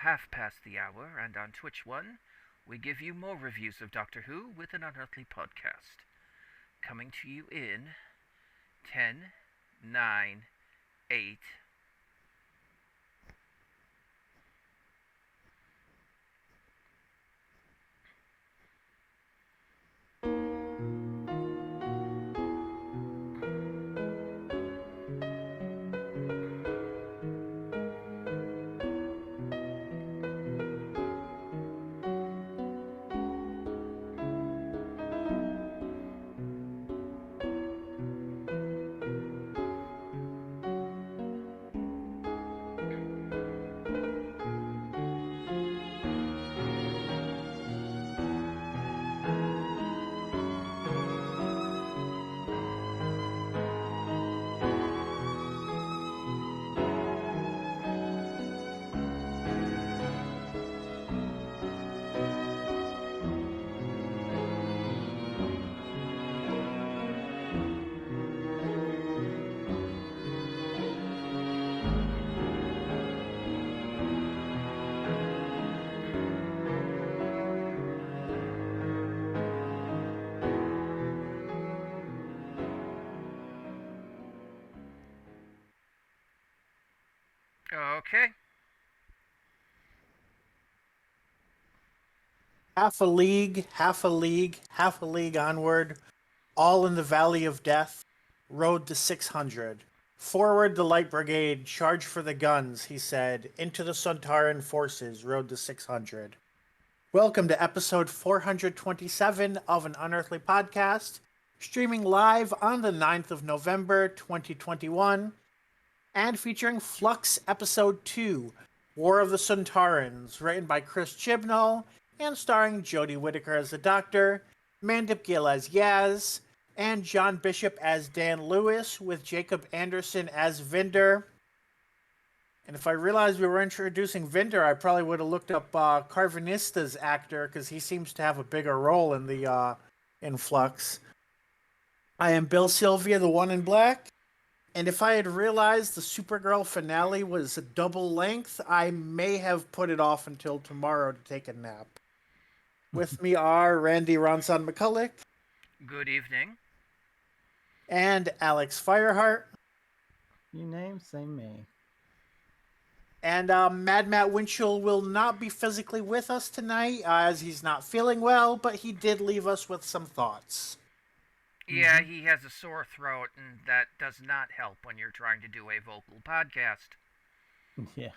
half past the hour, and on Twitch One, we give you more reviews of Doctor Who with an Unearthly podcast. Coming to you in 10, 9, 8. Okay. Half a league, half a league, half a league onward, all in the valley of death, road to 600. Forward the light brigade, charge for the guns, he said. Into the Sontaran forces, road to 600. Welcome to episode 427 of an Unearthly podcast, streaming live on the 9th of November, 2021, and featuring Flux Episode 2, War of the Sontarans, written by Chris Chibnall and starring Jodie Whittaker as the Doctor, Mandip Gill as Yaz, and John Bishop as Dan Lewis, with Jacob Anderson as Vinder. And if I realized we were introducing Vinder, I probably would have looked up Carvanista's actor, because he seems to have a bigger role in the in Flux. I am Bill Sylvia, the one in black. And if I had realized the Supergirl finale was a double length, I may have put it off until tomorrow to take a nap. With me are Randy Ronson McCulloch Good evening. and Alex Fireheart. You name, say me. And Mad Matt Winchell will not be physically with us tonight as he's not feeling well, but he did leave us with some thoughts. Yeah, he has a sore throat, and that does not help when you're trying to do a vocal podcast. Yeah.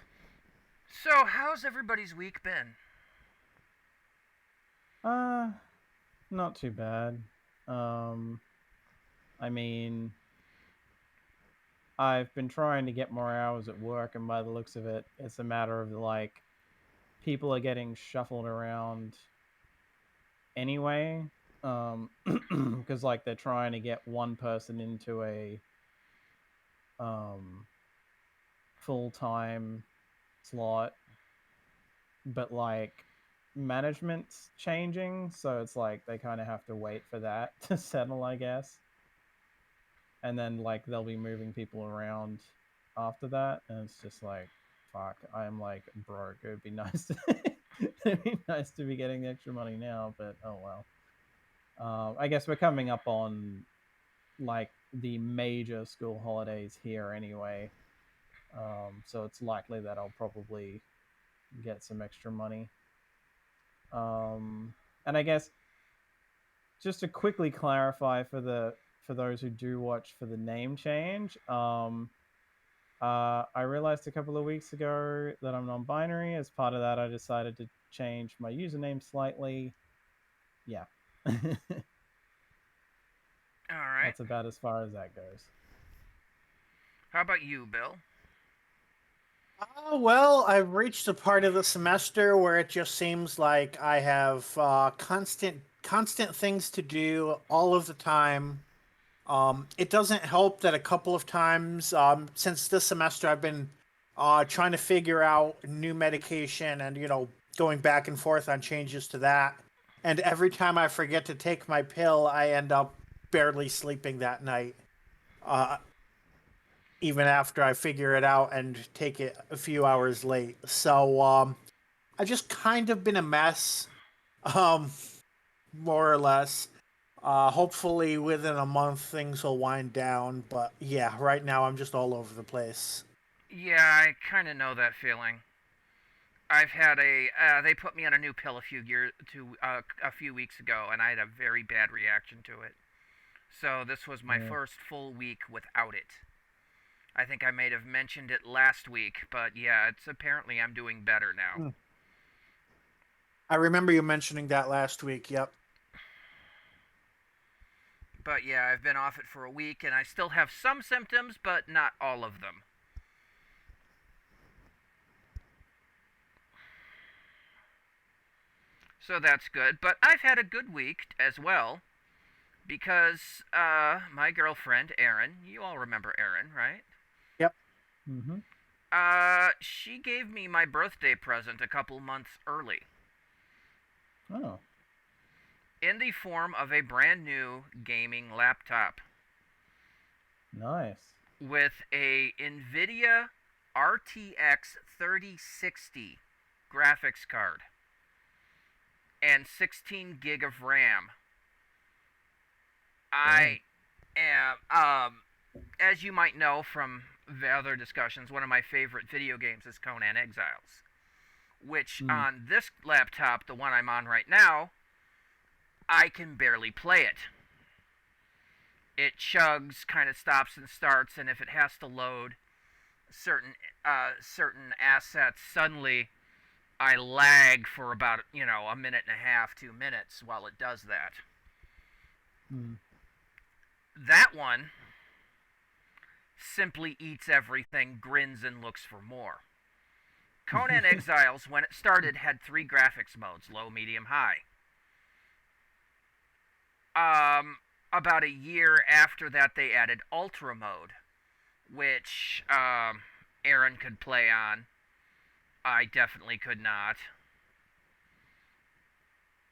So, how's everybody's week been? Not too bad. I mean, I've been trying to get more hours at work, and by the looks of it, it's a matter of like people are getting shuffled around anyway. Because like they're trying to get one person into a full-time slot, but like management's changing, so it's like they kind of have to wait for that to settle, I guess. And then like they'll be moving people around after that, and it's just like, fuck, I'm like broke. It would be nice to it'd be nice to be getting the extra money now, but oh well. I guess we're coming up on like the major school holidays here anyway, so it's likely that I'll probably get some extra money. And I guess just to quickly clarify for those who do watch for the name change, I realized a couple of weeks ago that I'm non-binary. As part of that, I decided to change my username slightly. Yeah. Alright. That's about as far as that goes. How about you, Bill? Well, I've reached a part of the semester where it just seems like I have constant things to do all of the time. It doesn't help that a couple of times since this semester I've been trying to figure out new medication and going back and forth on changes to that. And every time I forget to take my pill, I end up barely sleeping that night. Uh, Even after I figure it out and take it a few hours late. So I just kind of been a mess, um, more or less. Hopefully within a month things will wind down, but yeah, right now I'm just all over the place. Yeah, I kind of know that feeling. I've had they put me on a new pill a few weeks ago, and I had a very bad reaction to it. So this was my Yeah. first full week without it. I think I may have mentioned it last week, but yeah, it's apparently I'm doing better now. Hmm. I remember you mentioning that last week. Yep. But yeah, I've been off it for a week, and I still have some symptoms, but not all of them. So that's good. But I've had a good week as well because my girlfriend Erin, you all remember Erin, right? Yep. Mm-hmm. She gave me my birthday present a couple months early Oh, in the form of a brand new gaming laptop nice. with a NVIDIA RTX 3060 graphics card and 16 gig of RAM. I am, as you might know from the other discussions, one of my favorite video games is Conan Exiles, which Mm. on this laptop, the one I'm on right now, I can barely play it. It chugs, kind of stops and starts, and if it has to load certain assets, suddenly I lag for about a minute and a half, 2 minutes while it does that. Mm. That one simply eats everything, grins, and looks for more. Conan Exiles, when it started, had three graphics modes: low, medium, high. About a year after that, they added Ultra mode, which Aaron could play on. I definitely could not.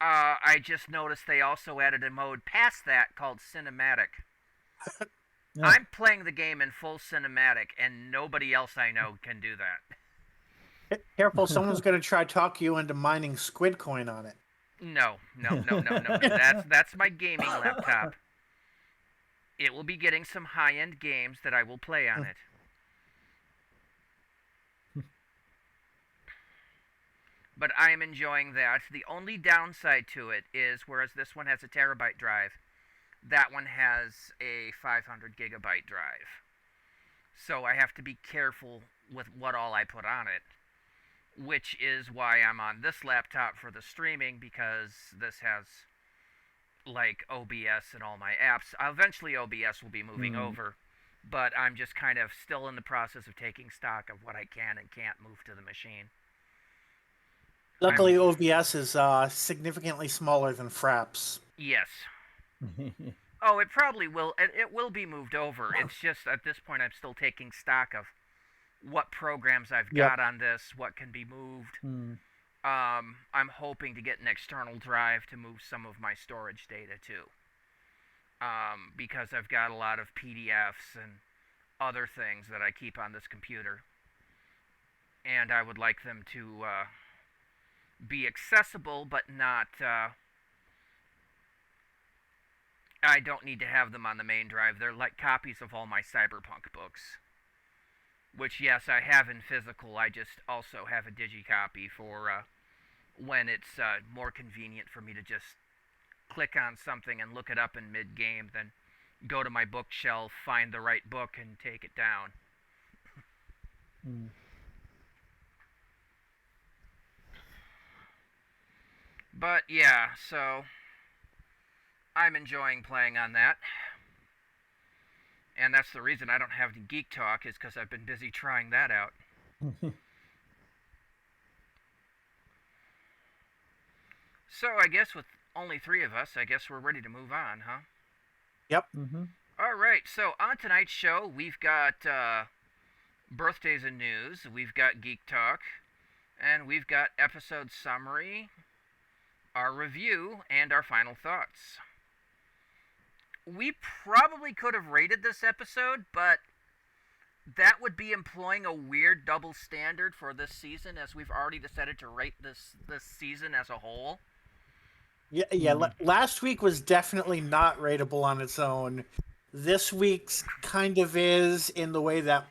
I just noticed they also added a mode past that called Cinematic. Yeah. I'm playing the game in full cinematic, and nobody else I know can do that. Careful, someone's gonna try to talk you into mining squid coin on it. No, no, no, no, no, no. That's my gaming laptop. It will be getting some high-end games that I will play on it. But I am enjoying that. The only downside to it is, whereas this one has a terabyte drive, that one has a 500 gigabyte drive. So I have to be careful with what all I put on it, which is why I'm on this laptop for the streaming, because this has like OBS and all my apps. Eventually OBS will be moving over, but I'm just kind of still in the process of taking stock of what I can and can't move to the machine. Luckily, OBS is significantly smaller than Fraps. Yes. Oh, it probably will. It will be moved over. It's just at this point I'm still taking stock of what programs I've Yep. got on this, what can be moved. Mm. I'm hoping to get an external drive to move some of my storage data to. Because I've got a lot of PDFs and other things that I keep on this computer. And I would like them to be accessible, but not. I don't need to have them on the main drive. They're like copies of all my cyberpunk books. Which, yes, I have in physical. I just also have a digicopy for when it's more convenient for me to just click on something and look it up in mid-game than go to my bookshelf, find the right book, and take it down. Mm. But yeah, so I'm enjoying playing on that. And that's the reason I don't have any Geek Talk, is because I've been busy trying that out. So I guess with only three of us, I guess we're ready to move on, huh? Yep. Mm-hmm. All right, so on tonight's show, we've got birthdays and news, we've got Geek Talk, and we've got episode summary, our review, and our final thoughts. We probably could have rated this episode, but that would be employing a weird double standard for this season, as we've already decided to rate this season as a whole. Yeah. Last week was definitely not rateable on its own. This week's kind of is in the way that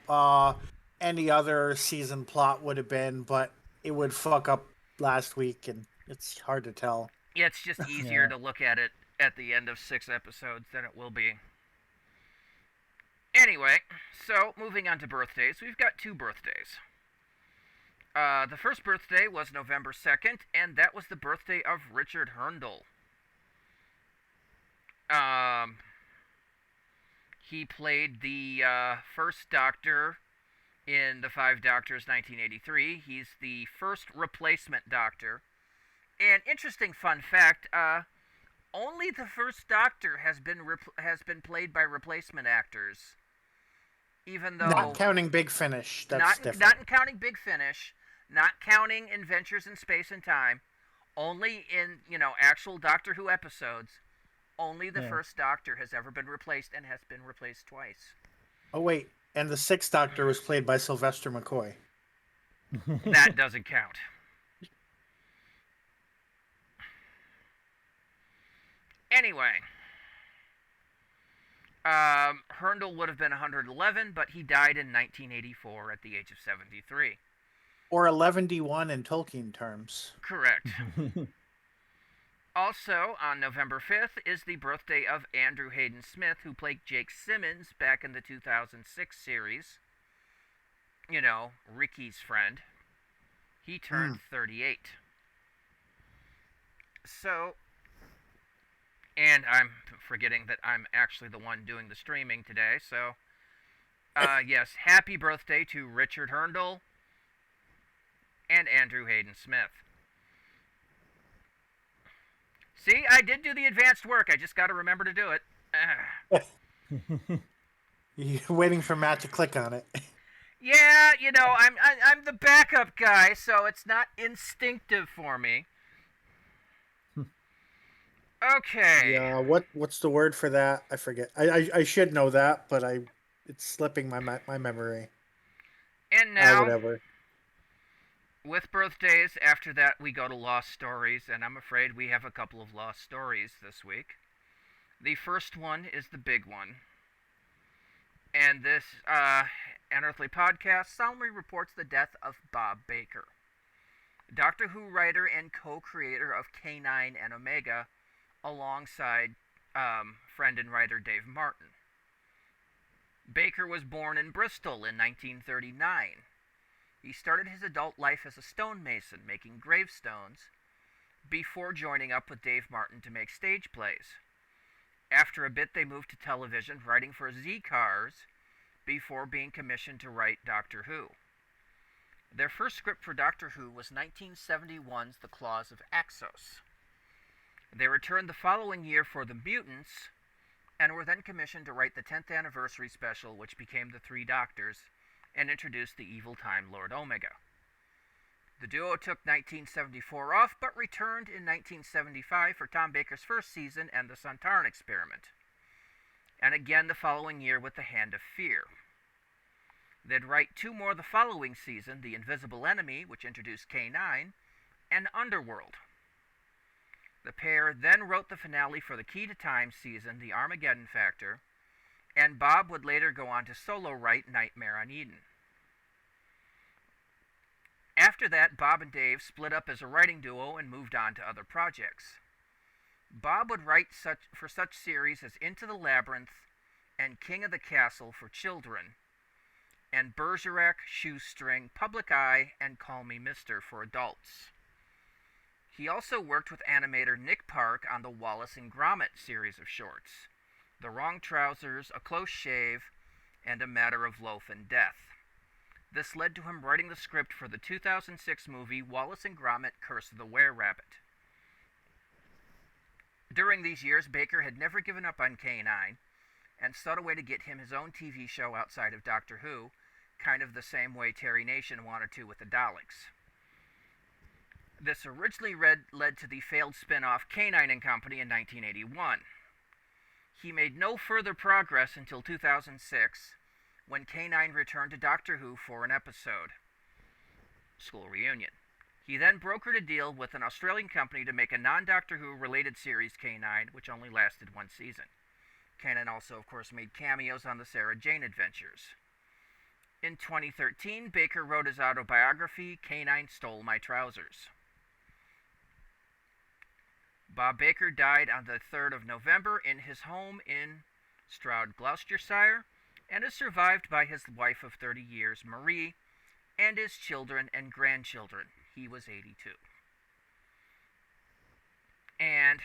any other season plot would have been, but it would fuck up last week, and it's hard to tell. Yeah, it's just easier Yeah. to look at it at the end of 6 episodes than it will be. Anyway, so moving on to birthdays, we've got 2 birthdays. The first birthday was November 2nd, and that was the birthday of Richard Herndl. Um, he played the first Doctor in the Five Doctors 1983. He's the first replacement Doctor. And interesting fun fact, only the first Doctor has been played by replacement actors. Even though Not counting Big Finish, that's not different. not counting Big Finish, not counting Adventures in Space and Time, only in actual Doctor Who episodes, only the first Doctor has ever been replaced and has been replaced twice. Oh wait, and the Sixth Doctor was played by Sylvester McCoy. That doesn't count. Anyway, Herndl would have been 111, but he died in 1984 at the age of 73. Or 11D1 in Tolkien terms. Correct. Also, on November 5th is the birthday of Andrew Hayden Smith, who played Jake Simmons back in the 2006 series. Ricky's friend. He turned 38. So, and I'm forgetting that I'm actually the one doing the streaming today, so, yes, happy birthday to Richard Herndl and Andrew Hayden Smith. See, I did do the advanced work. I just got to remember to do it. You're waiting for Matt to click on it. Yeah, I'm the backup guy, so it's not instinctive for me. Okay. Yeah, what's the word for that? I forget. I should know that, but it's slipping my memory. And now, whatever. with birthdays, after that we go to lost stories, and I'm afraid we have a couple of lost stories this week. The first one is the big one. And this Unearthly podcast solemnly reports the death of Bob Baker, Doctor Who writer and co-creator of K9 and Omega, alongside friend and writer Dave Martin. Baker was born in Bristol in 1939. He started his adult life as a stonemason, making gravestones, before joining up with Dave Martin to make stage plays. After a bit, they moved to television, writing for Z-Cars, before being commissioned to write Doctor Who. Their first script for Doctor Who was 1971's The Claws of Axos. They returned the following year for The Mutants, and were then commissioned to write the 10th anniversary special, which became The Three Doctors, and introduced the evil Time Lord Omega. The duo took 1974 off, but returned in 1975 for Tom Baker's first season and the Sontaran experiment, and again the following year with The Hand of Fear. They'd write 2 more the following season, The Invisible Enemy, which introduced K9, and Underworld. The pair then wrote the finale for the Key to Time season, The Armageddon Factor, and Bob would later go on to solo write Nightmare on Eden. After that, Bob and Dave split up as a writing duo and moved on to other projects. Bob would write for such series as Into the Labyrinth and King of the Castle for children, and Bergerac, Shoestring, Public Eye, and Call Me Mister for adults. He also worked with animator Nick Park on the Wallace and Gromit series of shorts, The Wrong Trousers, A Close Shave, and A Matter of Loaf and Death. This led to him writing the script for the 2006 movie Wallace and Gromit: Curse of the Were-Rabbit. During these years, Baker had never given up on K9, and sought a way to get him his own TV show outside of Doctor Who, kind of the same way Terry Nation wanted to with the Daleks. This originally led to the failed spin-off K9 & Company in 1981. He made no further progress until 2006, when K9 returned to Doctor Who for an episode. School reunion. He then brokered a deal with an Australian company to make a non-Doctor Who related series, K9, which only lasted one season. K9 also, of course, made cameos on the Sarah Jane Adventures. In 2013, Baker wrote his autobiography, K9 Stole My Trousers. Bob Baker died on the 3rd of November in his home in Stroud, Gloucestershire, and is survived by his wife of 30 years, Marie, and his children and grandchildren. He was 82. And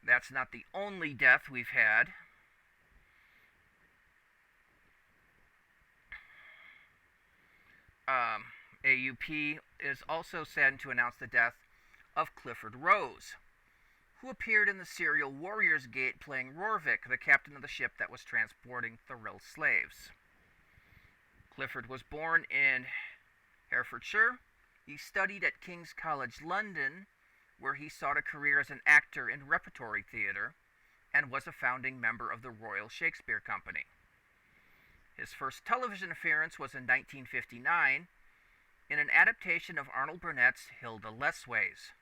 that's not the only death we've had. AUP is also saddened to announce the death of Clifford Rose, who appeared in the serial Warriors Gate playing Rorvik, the captain of the ship that was transporting Thrill slaves. Clifford was born in Herefordshire. He studied at King's College London, where he sought a career as an actor in repertory theatre, and was a founding member of the Royal Shakespeare Company. His first television appearance was in 1959 in an adaptation of Arnold Burnett's Hilda Lessways.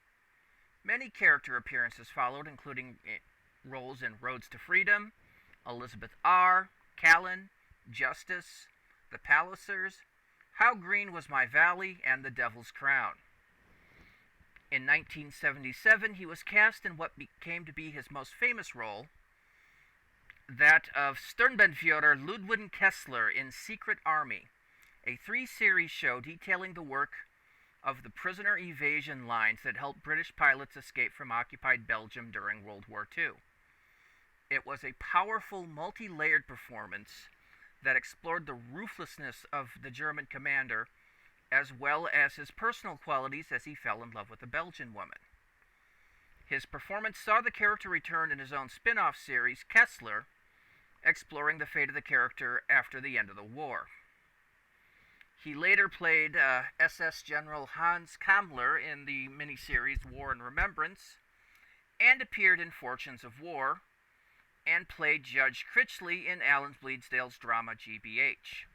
Many character appearances followed, including roles in Roads to Freedom, Elizabeth R., Callan, Justice, The Pallisers, How Green Was My Valley, and The Devil's Crown. In 1977, he was cast in what came to be his most famous role, that of Sturmbannführer Ludwig Kessler in Secret Army, a 3-series show detailing the work of the prisoner evasion lines that helped British pilots escape from occupied Belgium during World War II. It was a powerful, multi-layered performance that explored the ruthlessness of the German commander, as well as his personal qualities as he fell in love with a Belgian woman. His performance saw the character return in his own spin-off series, Kessler, exploring the fate of the character after the end of the war. He later played SS General Hans Kammler in the miniseries War and Remembrance, and appeared in Fortunes of War, and played Judge Critchley in Alan Bleasdale's drama GBH.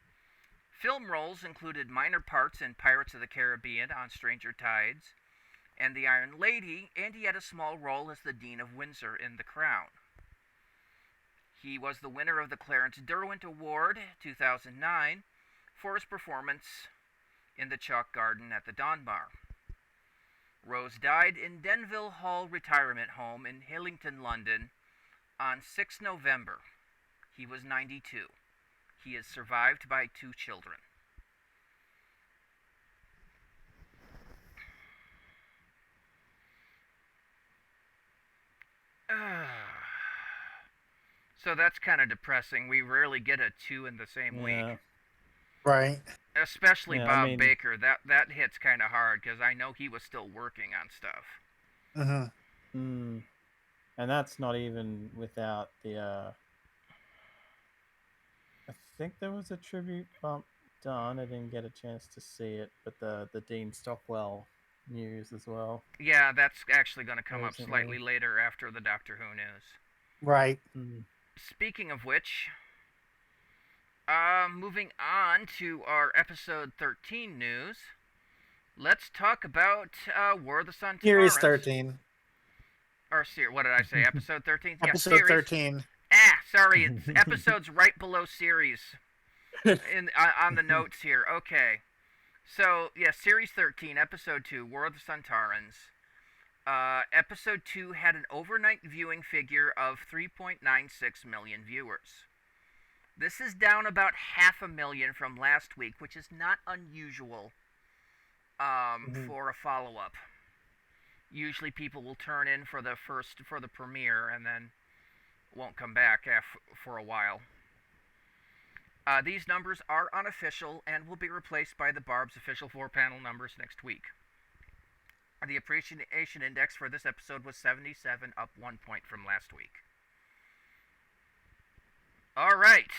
Film roles included minor parts in Pirates of the Caribbean on Stranger Tides, and The Iron Lady, and he had a small role as the Dean of Windsor in The Crown. He was the winner of the Clarence Derwent Award 2009 for his performance in The Chalk Garden at the Donmar. Rose died in Denville Hall Retirement Home in Hillington, London on 6 November. He was 92. He is survived by 2 children. So that's kind of depressing. We rarely get a 2 in the same week. Right. Especially Bob Baker. That hits kind of hard because I know he was still working on stuff. And that's not even without the... I think there was a tribute bump done. I didn't get a chance to see it, but the Dean Stockwell news as well. Yeah, that's actually going to come up slightly later after the Doctor Who news. Right. Speaking of which, moving on to our episode 13 news, let's talk about War of the Sontarans. Series 13. Or, what did I say, episode 13? Episode 13. Sorry, it's episodes right below series on the notes here. Okay. So, Series 13, Episode 2, War of the Sontarans. Episode 2 had an overnight viewing figure of 3.96 million viewers. This is down about 500,000 from last week, which is not unusual for a follow-up. Usually people will turn in for the premiere and then won't come back for a while. These numbers are unofficial and will be replaced by the Barb's official 4-panel numbers next week. The appreciation index for this episode was 77, up 1 point from last week. All right.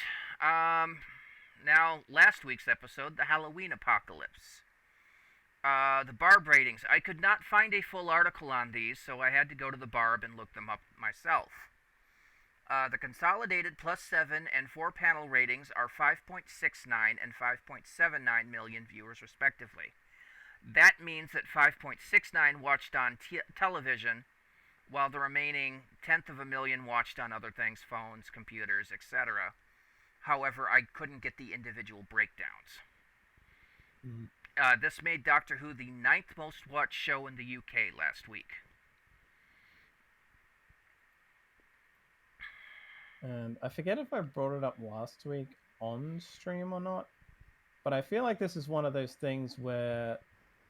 Now, last week's episode, the Halloween Apocalypse. The Barb ratings. I could not find a full article on these, so I had to go to the Barb and look them up myself. The consolidated +7 and 4 panel ratings are 5.69 and 5.79 million viewers, respectively. That means that 5.69 watched on television, while the remaining tenth of a million watched on other things, phones, computers, etc. However, I couldn't get the individual breakdowns. This made Doctor Who the 9th most watched show in the UK last week. And I forget if I brought it up last week on stream or not, but I feel like this is one of those things where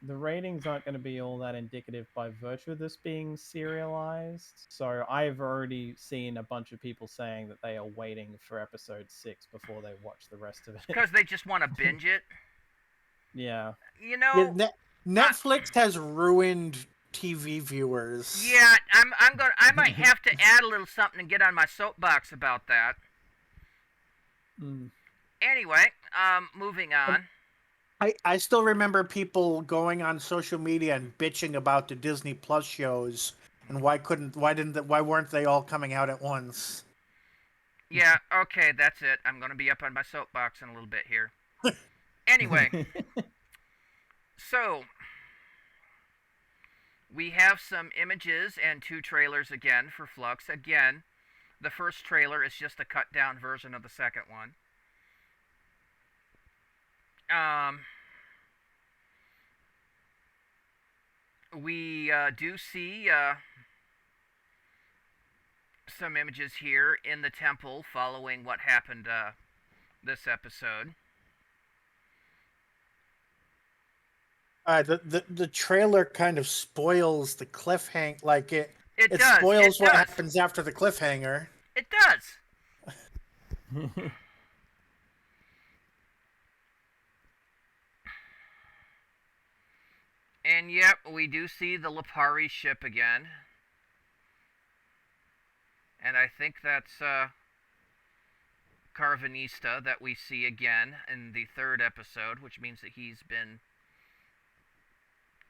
the ratings aren't going to be all that indicative by virtue of this being serialized. So I've already seen a bunch of people saying that they are waiting for episode 6 before they watch the rest of it. Because they just want to binge it. Yeah. You know, Netflix has ruined TV viewers. Yeah, I might have to add a little something and get on my soapbox about that. Anyway, moving on. I still remember people going on social media and bitching about the Disney Plus shows and why weren't they all coming out at once? Yeah, okay, that's it. I'm going to be up on my soapbox in a little bit here. Anyway, so we have some images and 2 trailers again for Flux. Again, the first trailer is just a cut down version of the second one. We do see some images here in the temple following what happened this episode. The trailer kind of spoils the cliffhanger. Like it does. Spoils what happens after the cliffhanger. It does. And yep, we do see the Lipari ship again. And I think that's Carvanista that we see again in the 3rd episode, which means that he's been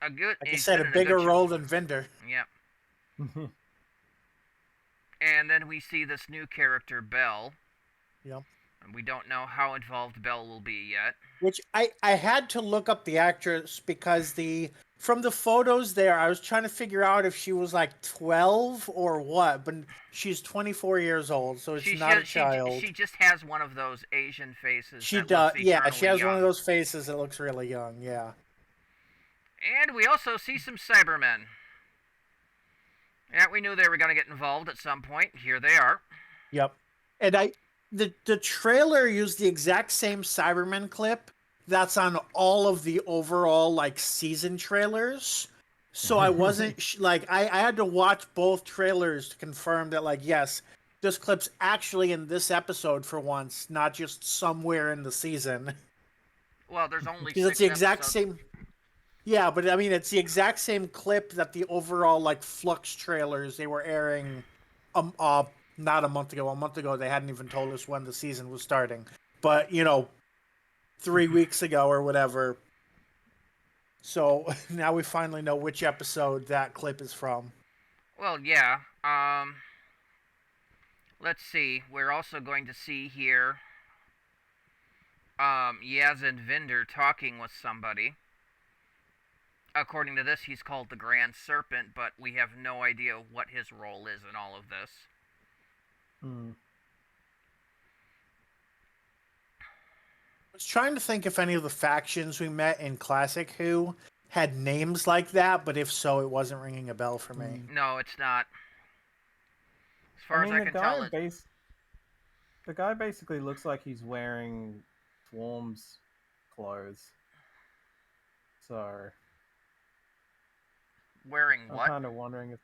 like I said, a bigger role than Vinder. Yep. And then we see this new character, Belle. Yep. And we don't know how involved Belle will be yet. Which I had to look up the actress because from the photos there, I was trying to figure out if she was like 12 or what, but she's 24 years old, so it's not a child. She just has one of those Asian faces. She does, yeah. She has one of those faces that looks really young, yeah. And we also see some Cybermen. Yeah, we knew they were going to get involved at some point. Here they are. Yep. And the trailer used the exact same Cybermen clip that's on all of the overall like season trailers. So I wasn't I had to watch both trailers to confirm that like yes, this clip's actually in this episode for once, not just somewhere in the season. Well, there's only 6 it's the exact episodes. same. Yeah, but I mean it's the exact same clip that the overall like Flux trailers they were airing not a month ago. A month ago, they hadn't even told us when the season was starting. But, 3 weeks ago or whatever. So now we finally know which episode that clip is from. Well, yeah. Let's see. We're also going to see here Yaz and Vinder talking with somebody. According to this, he's called the Grand Serpent, but we have no idea what his role is in all of this. I was trying to think if any of the factions we met in Classic Who had names like that, but if so, it wasn't ringing a bell for me. No, it's not. As far as I can tell, the guy basically looks like he's wearing Swarm's clothes. So wearing what? I'm kind of wondering if,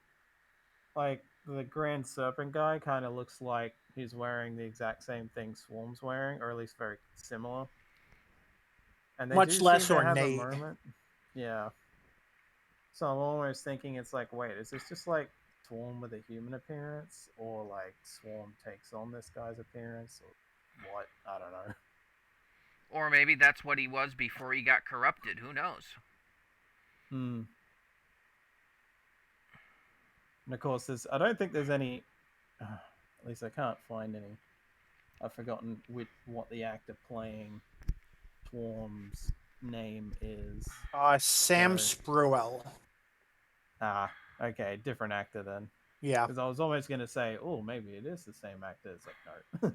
like, the Grand Serpent guy kind of looks like he's wearing the exact same thing Swarm's wearing, or at least very similar. And they much less seem to have ornate. a moment. Yeah. So I'm almost thinking it's like, wait, is this just like Swarm with a human appearance, or like Swarm takes on this guy's appearance, or what? I don't know. Or maybe that's what he was before he got corrupted. Who knows? And of course, I don't think there's any. At least I can't find any. I've forgotten what the actor playing Swarm's name is. Sam So, Spruell. Okay, different actor then. Yeah. Because I was almost going to say, oh, maybe it is the same actor. It's like, no.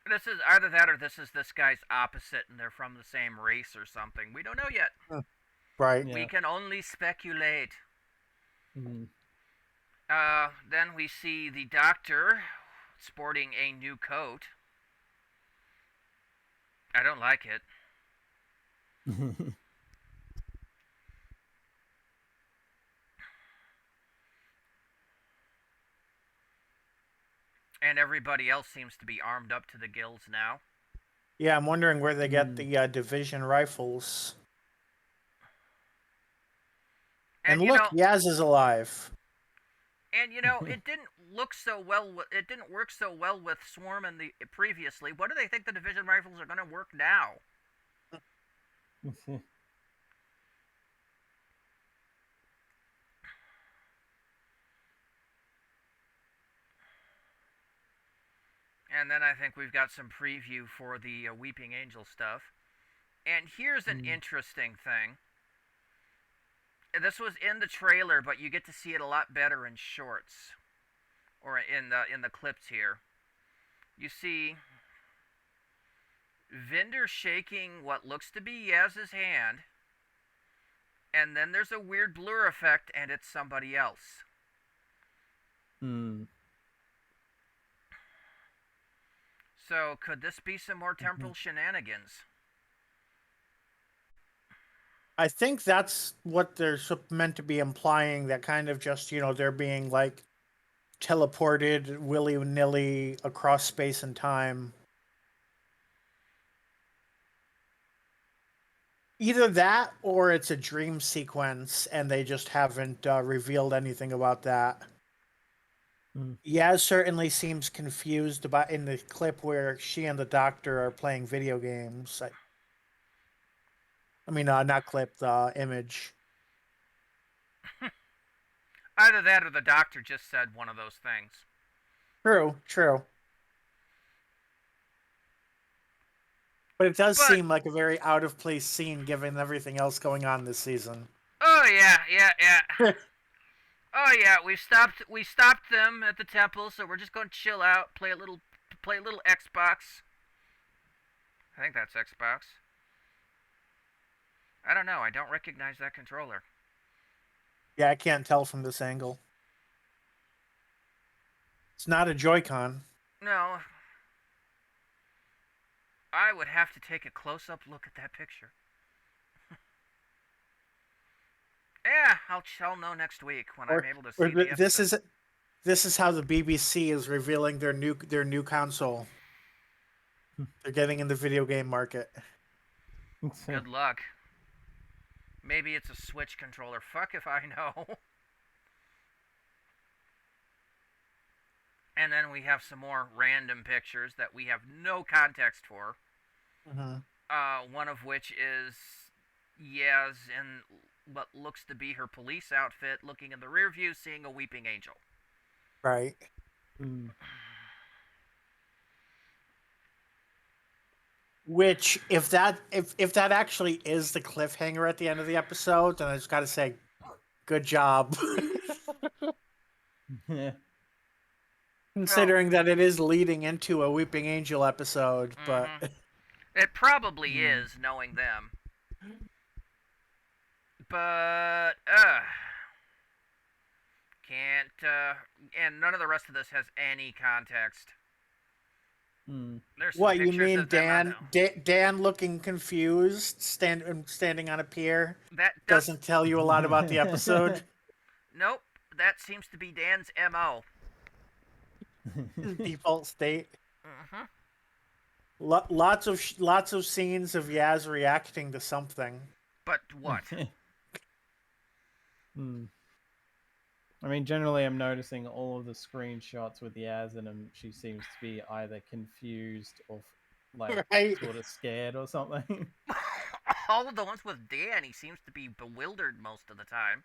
This is either that or this is this guy's opposite and they're from the same race or something. We don't know yet. Right. Yeah. We can only speculate. Mm. Then we see the doctor sporting a new coat. I don't like it. And everybody else seems to be armed up to the gills now. Yeah, I'm wondering where they get the division rifles. And look, Yaz is alive. And it didn't look so well. It didn't work so well with Swarm and the previously. What do they think the division rifles are going to work now? And then I think we've got some preview for the Weeping Angel stuff. And here's an interesting thing. This was in the trailer, but you get to see it a lot better in shorts, or in the clips here. You see Vinder shaking what looks to be Yaz's hand, and then there's a weird blur effect, and it's somebody else. So could this be some more temporal shenanigans? I think that's what they're meant to be implying, that kind of just, they're being like teleported willy-nilly across space and time. Either that or it's a dream sequence and they just haven't revealed anything about that. Yaz certainly seems confused about in the clip where she and the doctor are playing video games. I mean, not clip, the image. Either that or the doctor just said one of those things. True. But it does seem like a very out-of-place scene given everything else going on this season. Oh, yeah. Oh, yeah, we stopped them at the temple, so we're just going to chill out, play a little Xbox. I think that's Xbox. I don't know. I don't recognize that controller. Yeah, I can't tell from this angle. It's not a Joy-Con. No. I would have to take a close-up look at that picture. Yeah, I'll know next week when I'm able to see the episode. This is how the BBC is revealing their new console. They're getting in the video game market. Good luck. Maybe it's a Switch controller. Fuck if I know. And then we have some more random pictures that we have no context for. One of which is Yaz in what looks to be her police outfit, looking in the rear view, seeing a weeping angel. Right. Which, if that actually is the cliffhanger at the end of the episode, then I just got to say, good job. Considering that it is leading into a Weeping Angel episode, but it probably is, knowing them. But can't and none of the rest of this has any context. There's some what you pictures mean, of them Dan looking confused, standing on a pier? That doesn't tell you a lot about the episode. Nope, that seems to be Dan's MO. Default state. Lots of scenes of Yaz reacting to something. But what? I mean, generally, I'm noticing all of the screenshots with Yaz in them. She seems to be either confused or sort of scared or something. All of the ones with Dan, he seems to be bewildered most of the time.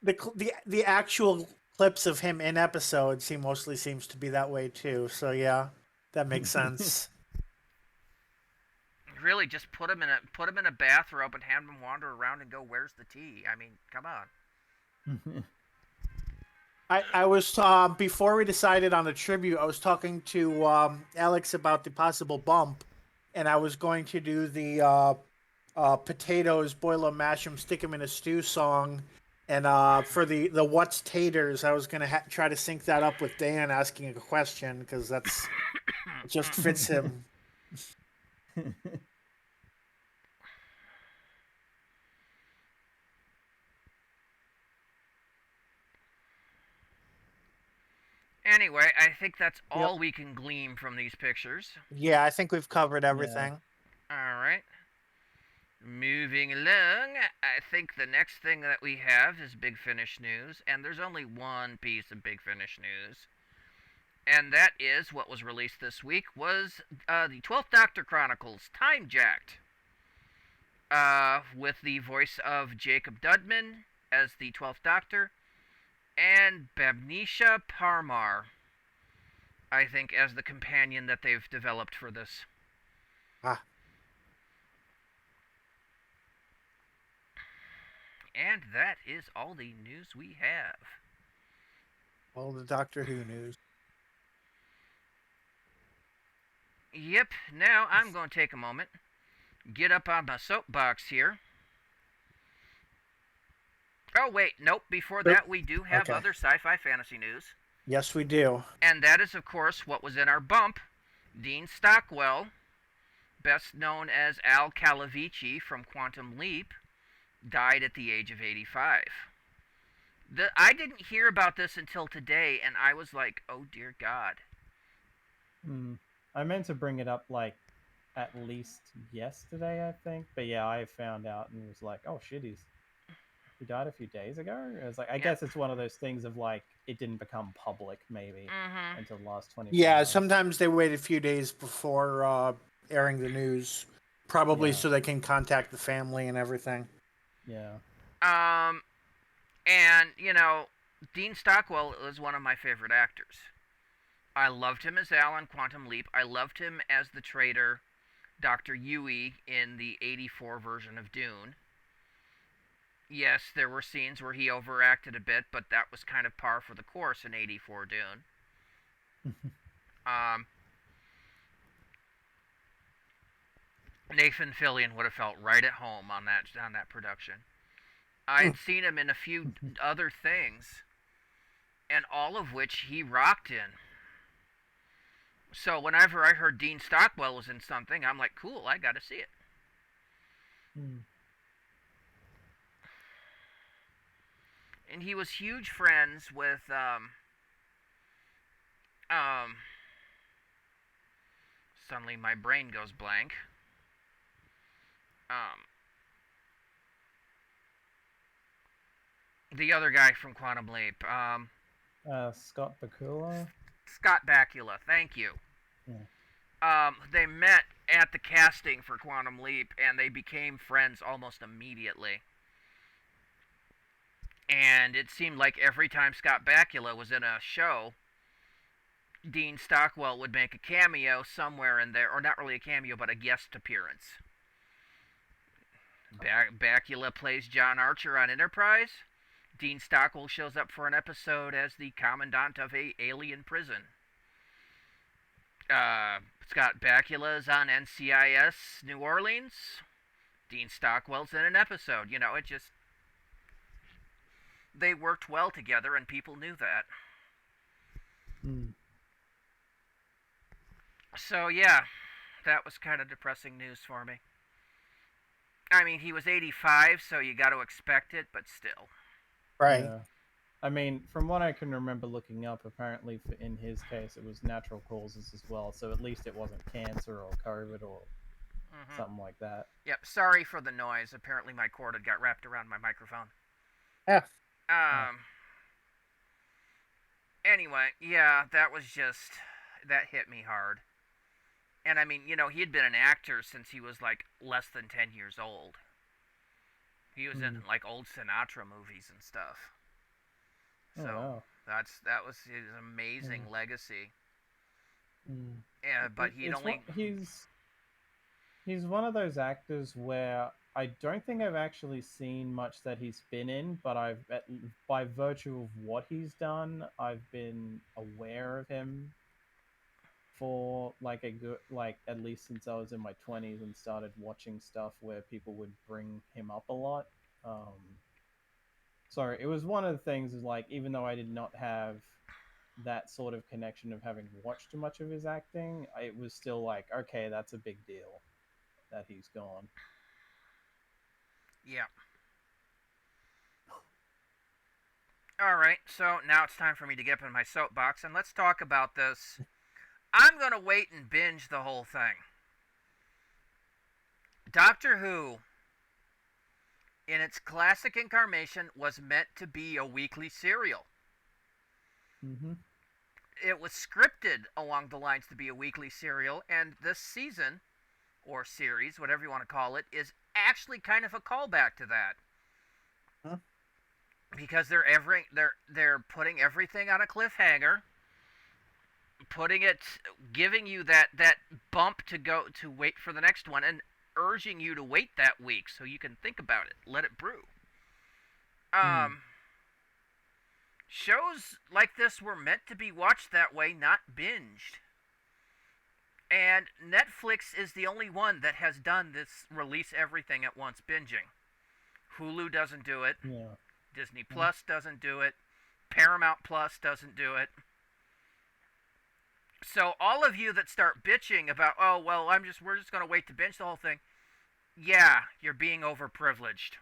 the actual clips of him in episodes, he mostly seems to be that way too. So yeah, that makes sense. Really, just put him in a bathrobe and have him wander around and go, "Where's the tea?" I mean, come on. I was before we decided on the tribute, I was talking to Alex about the possible bump, and I was going to do the potatoes, boil 'em, mash 'em, stick 'em in a stew song, and for the what's taters, I was gonna try to sync that up with Dan asking a question because that's it just fits him. Anyway, I think that's Yep. all we can glean from these pictures. Yeah, I think we've covered Yeah. everything. All right. Moving along, I think the next thing that we have is Big Finish news, and there's only one piece of Big Finish news, and that is what was released this week was the 12th Doctor Chronicles Time Jacked, with the voice of Jacob Dudman as the 12th Doctor, and Babnisha Parmar, I think, as the companion that they've developed for this. Ah, And that is all the news we have. all the Doctor Who news. Yep, now I'm going to take a moment, get up on my soapbox here. Oh, wait, nope, before that, we do have Okay. other sci fi fantasy news. Yes, we do. And that is, of course, what was in our bump. Dean Stockwell, best known as Al Calavici from Quantum Leap, died at the age of 85. I didn't hear about this until today, and I was like, oh dear God. I meant to bring it up like at least yesterday, I think. But yeah, I found out and was like, oh shit, he died a few days ago. I was like, I guess it's one of those things of like it didn't become public maybe until the last 24 Yeah, hours. sometimes they wait a few days before airing the news, probably so they can contact the family and everything. Yeah. And, you know, Dean Stockwell is one of my favorite actors. I loved him as Al on Quantum Leap. I loved him as the traitor, Dr. Yui, in the 84 version of Dune. Yes, there were scenes where he overacted a bit, but that was kind of par for the course in 84 Dune. Nathan Fillion would have felt right at home on that production. I'd seen him in a few other things, and all of which he rocked in. So whenever I heard Dean Stockwell was in something, I'm like, cool, I gotta see it. And he was huge friends with suddenly my brain goes blank. The other guy from Quantum Leap. Scott Bakula. Scott Bakula, thank you. Yeah. They met at the casting for Quantum Leap, and they became friends almost immediately. And it seemed like every time Scott Bakula was in a show, Dean Stockwell would make a cameo somewhere in there, or not really a cameo, but a guest appearance. Bakula plays John Archer on Enterprise. Dean Stockwell shows up for an episode as the commandant of a alien prison. Scott Bakula is on NCIS New Orleans. Dean Stockwell's in an episode. You know, it just... They worked well together, and people knew that. So, yeah, that was kind of depressing news for me. I mean, he was 85, so you got to expect it, but still. Right. Yeah. I mean, from what I can remember looking up, apparently in his case it was natural causes as well, so at least it wasn't cancer or COVID or something like that. Yep, sorry for the noise. Apparently my cord had got wrapped around my microphone. Yeah. Anyway, yeah, that hit me hard. And I mean, you know, he had been an actor since he was like less than 10 years old. He was in like old Sinatra movies and stuff. Oh So wow. that was his amazing legacy. Mm. Yeah, but he'd It's what only he's one of those actors where I don't think I've actually seen much that he's been in, but by virtue of what he's done, I've been aware of him for like a good, like at least since I was in my 20s and started watching stuff where people would bring him up a lot. Um, so it was one of the things is like, even though I did not have that sort of connection of having watched much of his acting, it was still like, okay, that's a big deal that he's gone. yeah. All right, so now it's time for me to get up in my soapbox and let's talk about this. I'm gonna wait and binge the whole thing. Doctor Who, in its classic incarnation, was meant to be a weekly serial. Mm-hmm. It was scripted along the lines to be a weekly serial, and this season, or series, whatever you want to call it, is actually kind of a callback to that. Huh? Because they're putting everything on a cliffhanger, putting it, giving you that bump to go to wait for the next one, and urging you to wait that week so you can think about it, let it brew. Mm. Shows like this were meant to be watched that way, not binged. And Netflix is the only one that has done this release everything at once binging. Hulu doesn't do it. Yeah. Disney Plus doesn't do it. Paramount Plus doesn't do it. So all of you that start bitching about, oh well, we're just gonna wait to binge the whole thing. Yeah, you're being overprivileged.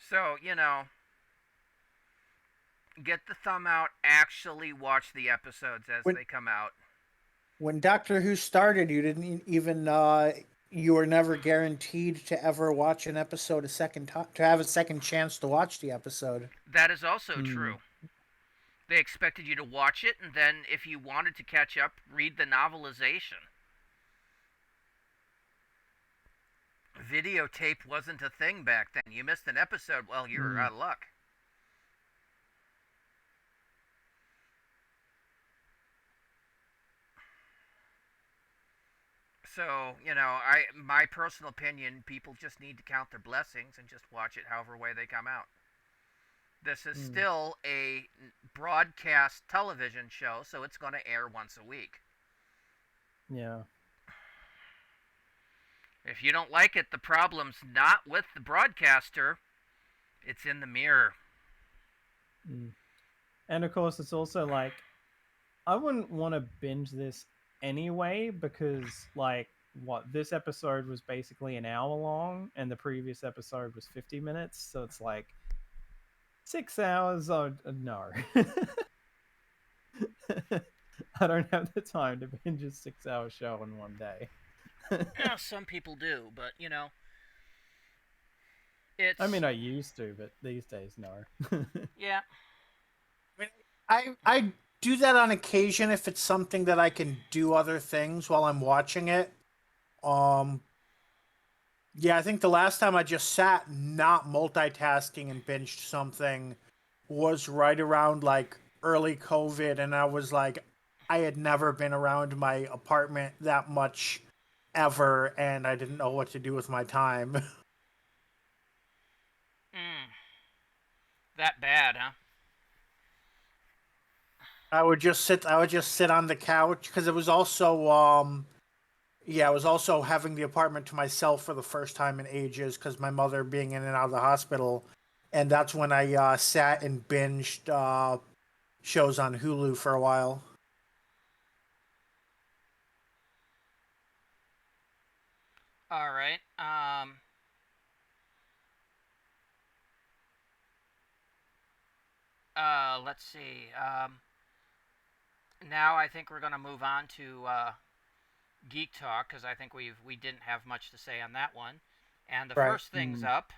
So, get the thumb out, actually watch the episodes as When they come out. when Doctor Who started, you didn't even you were never guaranteed to ever watch an episode a second time, to have a second chance to watch the episode. That is also Mm. true. They expected you to watch it, and then if you wanted to catch up, read the novelization. Videotape wasn't a thing back then. You missed an episode, well, you were Mm. out of luck. So, my personal opinion, people just need to count their blessings and just watch it however way they come out. This is Mm. still a broadcast television show, so it's going to air once a week. Yeah. If you don't like it, the problem's not with the broadcaster, it's in the mirror. Mm. And of course, it's also like I wouldn't want to binge this anyway because, like, what this episode was basically an hour long, and the previous episode was 50 minutes. So it's like 6 hours. Oh no, I don't have the time to binge a 6 hour show in one day. Yeah, some people do, but it's I mean, I used to, but these days, no. yeah. I mean, I do that on occasion if it's something that I can do other things while I'm watching it. Um, yeah, I think the last time I just sat not multitasking and binged something was right around like early COVID, and I was like, I had never been around my apartment that much ever, and I didn't know what to do with my time. Mm, that bad, huh? I would just sit on the couch because it was also yeah, I was also having the apartment to myself for the first time in ages because my mother being in and out of the hospital, and that's when I sat and binged shows on Hulu for a while. All right. Let's see. Now I think we're gonna move on to Geek Talk because I think we didn't have much to say on that one. And the Right. first things Mm. up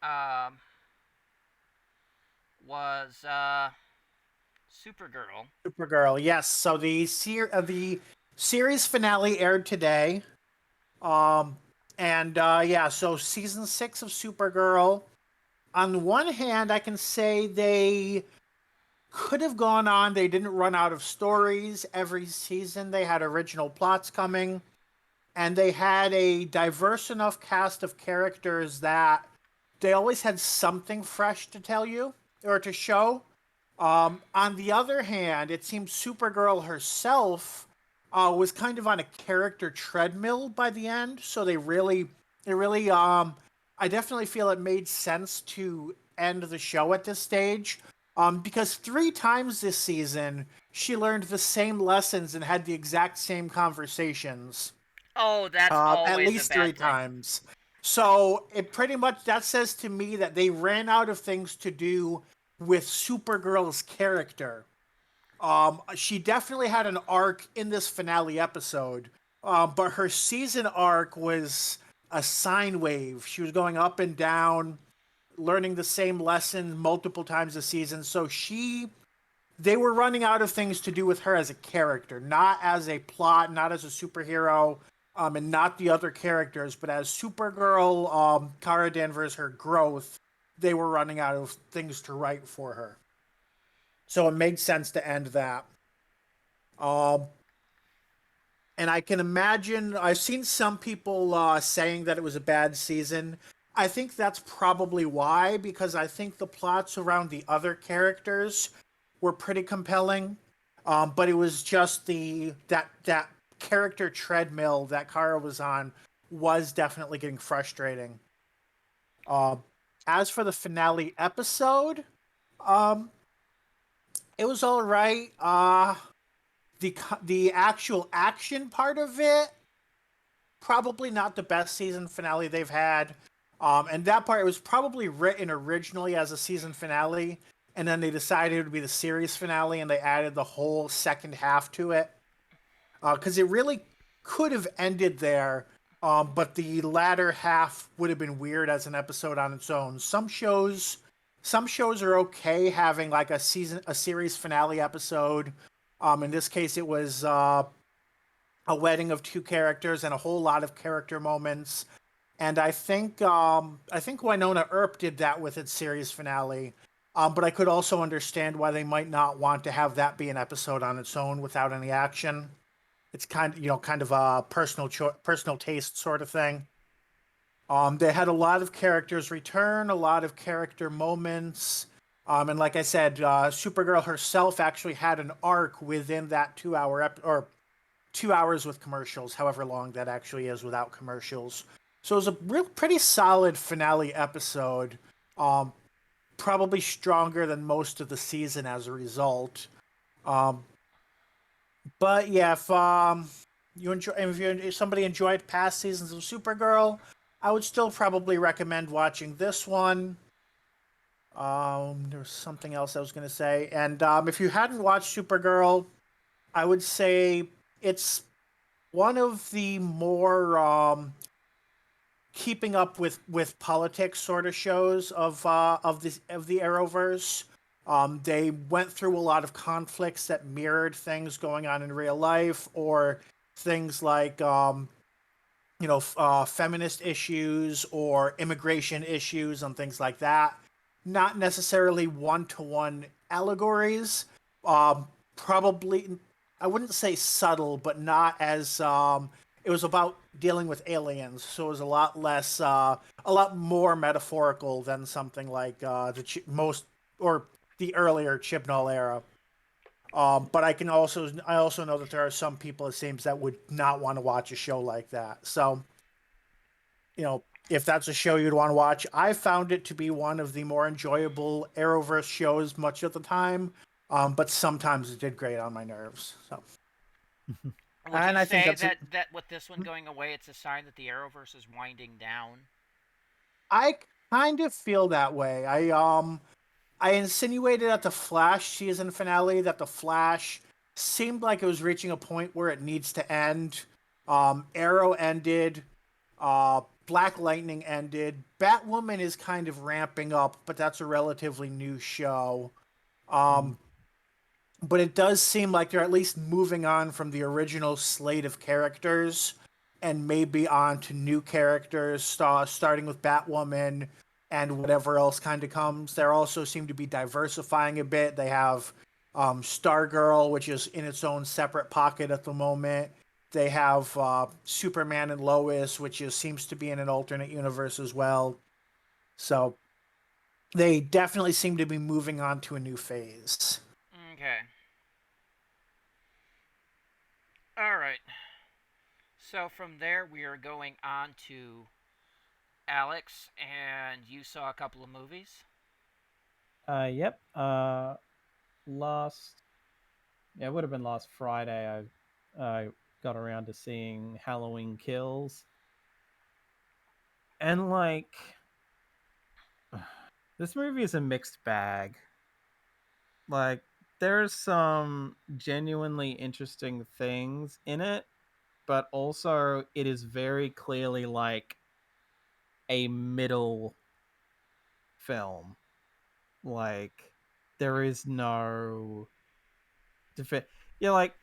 um, was Supergirl. Supergirl, yes. So the Series finale aired today. Um, and yeah, so season 6 of Supergirl. On one hand, I can say they could have gone on. They didn't run out of stories every season. They had original plots coming, and they had a diverse enough cast of characters that they always had something fresh to tell you or to show. On the other hand, it seems Supergirl herself was kind of on a character treadmill by the end. So I definitely feel it made sense to end the show at this stage. Because 3 times this season, she learned the same lessons and had the exact same conversations. Oh, that's At always a least three bad thing. times. So it pretty much that says to me that they ran out of things to do with Supergirl's character. She definitely had an arc in this finale episode, but her season arc was a sine wave. She was going up and down, learning the same lesson multiple times a season. So they were running out of things to do with her as a character, not as a plot, not as a superhero, and not the other characters, but as Supergirl, Kara Danvers, her growth, they were running out of things to write for her. So it made sense to end that. Um, and I can imagine, I've seen some people saying that it was a bad season. I think that's probably why, because I think the plots around the other characters were pretty compelling. But it was just that character treadmill that Kara was on was definitely getting frustrating. Um, as for the finale episode, um, it was all right. The actual action part of it, probably not the best season finale they've had. And that part, it was probably written originally as a season finale, and then they decided it would be the series finale, and they added the whole second half to it. Because it really could have ended there, but the latter half would have been weird as an episode on its own. Some shows are okay having like a series finale episode. In this case, it was a wedding of two characters and a whole lot of character moments. And I think Winona Earp did that with its series finale. But I could also understand why they might not want to have that be an episode on its own without any action. It's kind of a personal taste sort of thing. They had a lot of characters return, a lot of character moments. And like I said, Supergirl herself actually had an arc within that 2 hour or 2 hours with commercials, however long that actually is without commercials. So it was a pretty solid finale episode. Um, Probably stronger than most of the season as a result. Um, but yeah, if somebody enjoyed past seasons of Supergirl, I would still probably recommend watching this one. There was something else I was going to say, and if you hadn't watched Supergirl, I would say it's one of the more keeping up with politics sort of shows of the Arrowverse. They went through a lot of conflicts that mirrored things going on in real life, or things like feminist issues or immigration issues and things like that. Not necessarily one-to-one allegories. Probably, I wouldn't say subtle, but not as. It was about dealing with aliens, so it was a lot less, a lot more metaphorical than something like most or the earlier Chibnall era. But I also know that there are some people, it seems, that would not want to watch a show like that. So, if that's a show you'd want to watch, I found it to be one of the more enjoyable Arrowverse shows much of the time. But sometimes it did grate on my nerves. So, Would and you I think say that's it. that with this one going away, it's a sign that the Arrowverse is winding down? I kind of feel that way. I insinuated at the Flash season finale that the Flash seemed like it was reaching a point where it needs to end. Arrow ended. Black Lightning ended. Batwoman is kind of ramping up, but that's a relatively new show. Mm. Um, but it does seem like they're at least moving on from the original slate of characters and maybe on to new characters, starting with Batwoman and whatever else kind of comes. They also seem to be diversifying a bit. They have Stargirl, which is in its own separate pocket at the moment. They have Superman and Lois, which seems to be in an alternate universe as well. So they definitely seem to be moving on to a new phase. Okay. All right. So from there, we are going on to Alex, and you saw a couple of movies. Yep. Last, yeah, it would have been last Friday. I got around to seeing Halloween Kills, and like, this movie is a mixed bag. Like, there's some genuinely interesting things in it, but also it is very clearly like a middle film. Like, there is no yeah, like,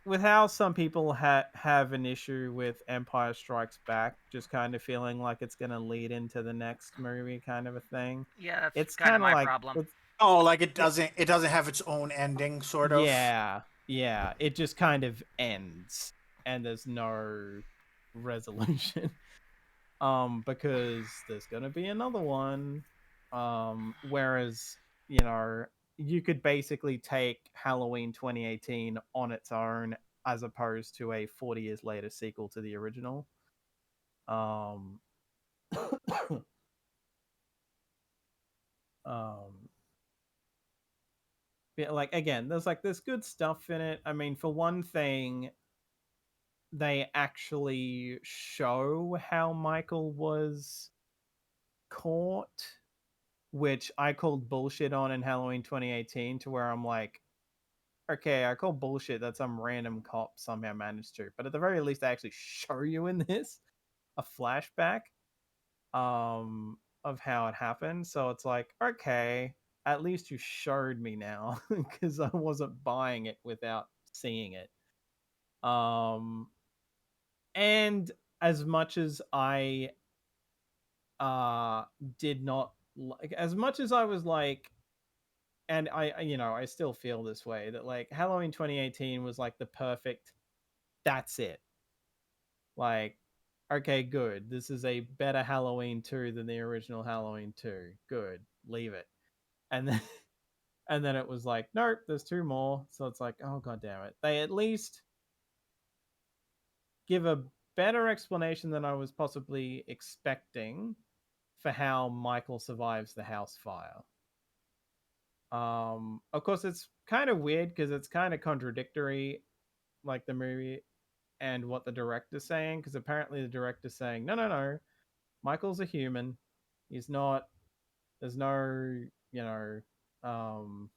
with how some people have an issue with Empire Strikes Back, just kind of feeling like it's gonna lead into the next movie, kind of a thing. Yeah, that's It's kind of kind of my like problem. with Oh, like yeah, it doesn't have its own ending, sort of. yeah, yeah. It just kind of ends, and there's no resolution. Because there's gonna be another one. Whereas, you know, you could basically take Halloween 2018 on its own as opposed to a 40 years later sequel to the original. Um, um, yeah, like, again, there's good stuff in it. I mean, for one thing, they actually show how Michael was caught, which I called bullshit on in Halloween 2018, to where I'm like, okay, I call bullshit that some random cop somehow managed to, but at the very least, they actually show you in this a flashback of how it happened. So it's like, okay, at least you showed me now, because I wasn't buying it without seeing it. Um, and as much as I uh did not like, as much as I was like, and I still feel this way, that like Halloween 2018 was like the perfect, that's it. Like, okay, good. This is a better Halloween 2 than the original Halloween 2. Good. Leave it. And then and then it was like, nope, there's two more. So it's like, oh god damn it. They at least give a better explanation than I was possibly expecting for how Michael survives the house fire. Of course, it's kind of weird because it's kind of contradictory, like the movie and what the director's saying. Because apparently the director's saying, no, no, no, Michael's a human. He's not. There's no, you know, um,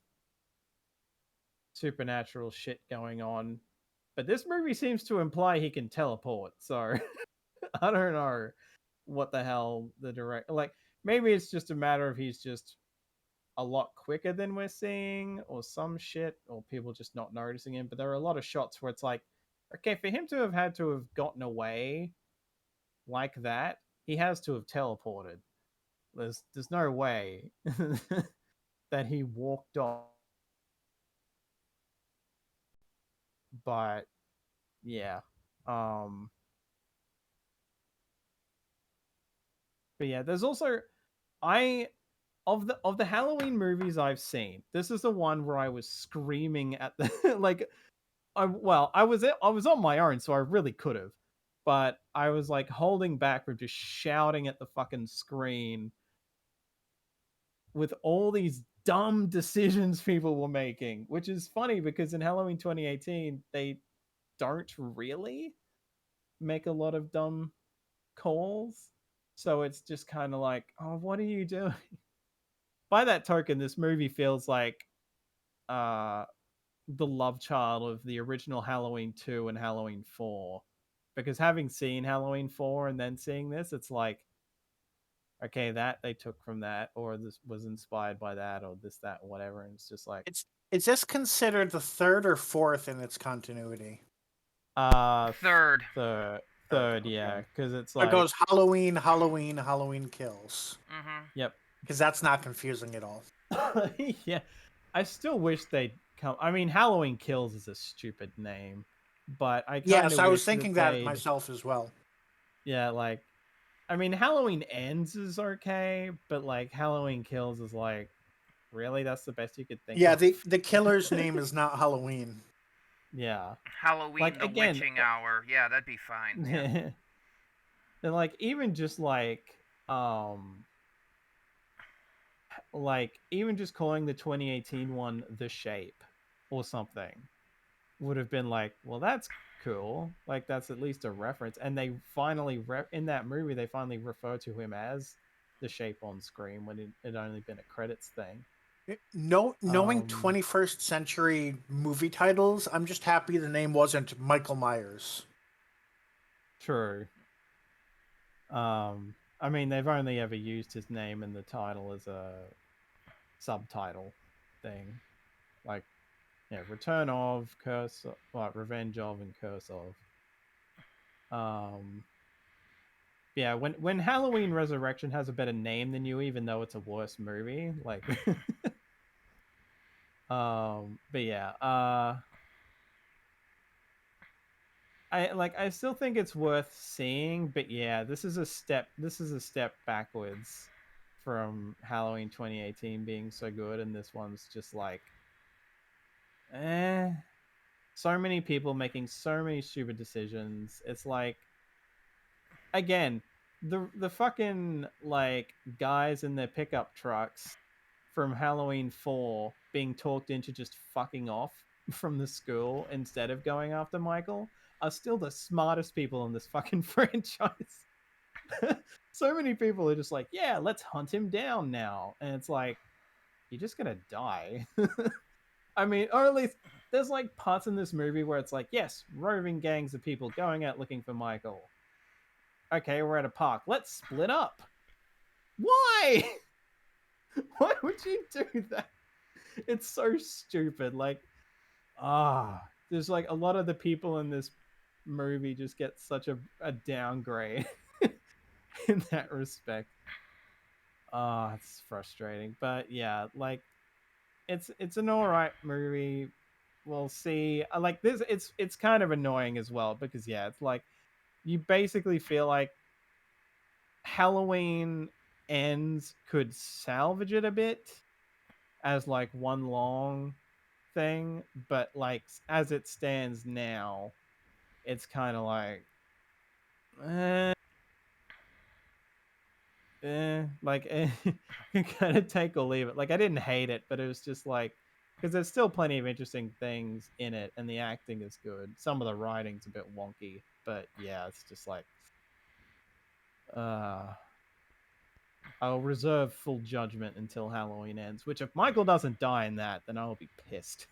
supernatural shit going on. But this movie seems to imply he can teleport. So I don't know what the hell the direct, like. Maybe it's just a matter of he's just a lot quicker than we're seeing, or some shit, or people just not noticing him. But there are a lot of shots where it's like, okay, for him to have had to have gotten away like that, he has to have teleported. There's no way that he walked off. But yeah, um, but yeah, there's also, I of the Halloween movies I've seen, this is the one where I was screaming at the like, I was on my own, so I really could have, but I was like holding back from just shouting at the fucking screen with all these dumb decisions people were making, which is funny because in Halloween 2018 they don't really make a lot of dumb calls. So it's just kind of like, oh, what are you doing? By that token, this movie feels like uh the love child of the original Halloween 2 and Halloween 4. Because having seen Halloween 4 and then seeing this, it's like, okay, that they took from that, or this was inspired by that, or this, that, whatever. And it's just like, It's Is this considered the third or fourth in its continuity? Third. Third, Okay. yeah, because it's So it like, goes Halloween, Halloween, Halloween Kills. Mm-hmm. yep. Because that's not confusing at all. Yeah, I still wish they'd come. I mean, Halloween Kills is a stupid name, but I kind Yes, of I was wish thinking that that they'd, myself as well. yeah, like, I mean, Halloween Ends is okay, but like Halloween Kills is like, really, that's the best you could think Yeah, of. the killer's name is not Halloween. Yeah, Halloween, like the again, witching hour. Yeah, that'd be fine. Yeah. and like even just um like even just calling the 2018 one The Shape or something would have been like, well, that's cool. Like that's at least a reference. And they finally in that movie they finally refer to him as The Shape on screen when it had only been a credits thing. Knowing Um 21st century movie titles, I'm just happy the name wasn't Michael Myers. True. I mean, they've only ever used his name in the title as a subtitle thing. Like, yeah, Return of, Curse, like Revenge of, and Curse of. Yeah, when Halloween Resurrection has a better name than you, even though it's a worse movie, like, but yeah, I still think it's worth seeing, but yeah, this is a step backwards from Halloween 2018 being so good, and this one's just like, eh. So many people making so many stupid decisions. It's like, again, the fucking like guys in their pickup trucks from Halloween 4 being talked into just fucking off from the school instead of going after Michael are still the smartest people in this fucking franchise. So many people are just like, yeah, let's hunt him down now. And it's like, you're just gonna die. I mean, or at least there's like parts in this movie where it's like, yes, roving gangs of people going out looking for Michael. Okay, we're at a park. Let's split up. Why? Why would you do that? It's so stupid. Like, there's like a lot of the people in this movie just get such a downgrade in that respect. It's frustrating. But yeah, like it's an alright movie. We'll see. I like this. It's kind of annoying as well because yeah, it's like you basically feel like Halloween Ends could salvage it a bit as like one long thing, but like as it stands now, it's kind of like, eh, you can kind of take or leave it. Like I didn't hate it, but it was just like because there's still plenty of interesting things in it, and the acting is good. Some of the writing's a bit wonky, but yeah, it's just like, uh, I'll reserve full judgment until Halloween Ends. Which if Michael doesn't die in that, then I'll be pissed.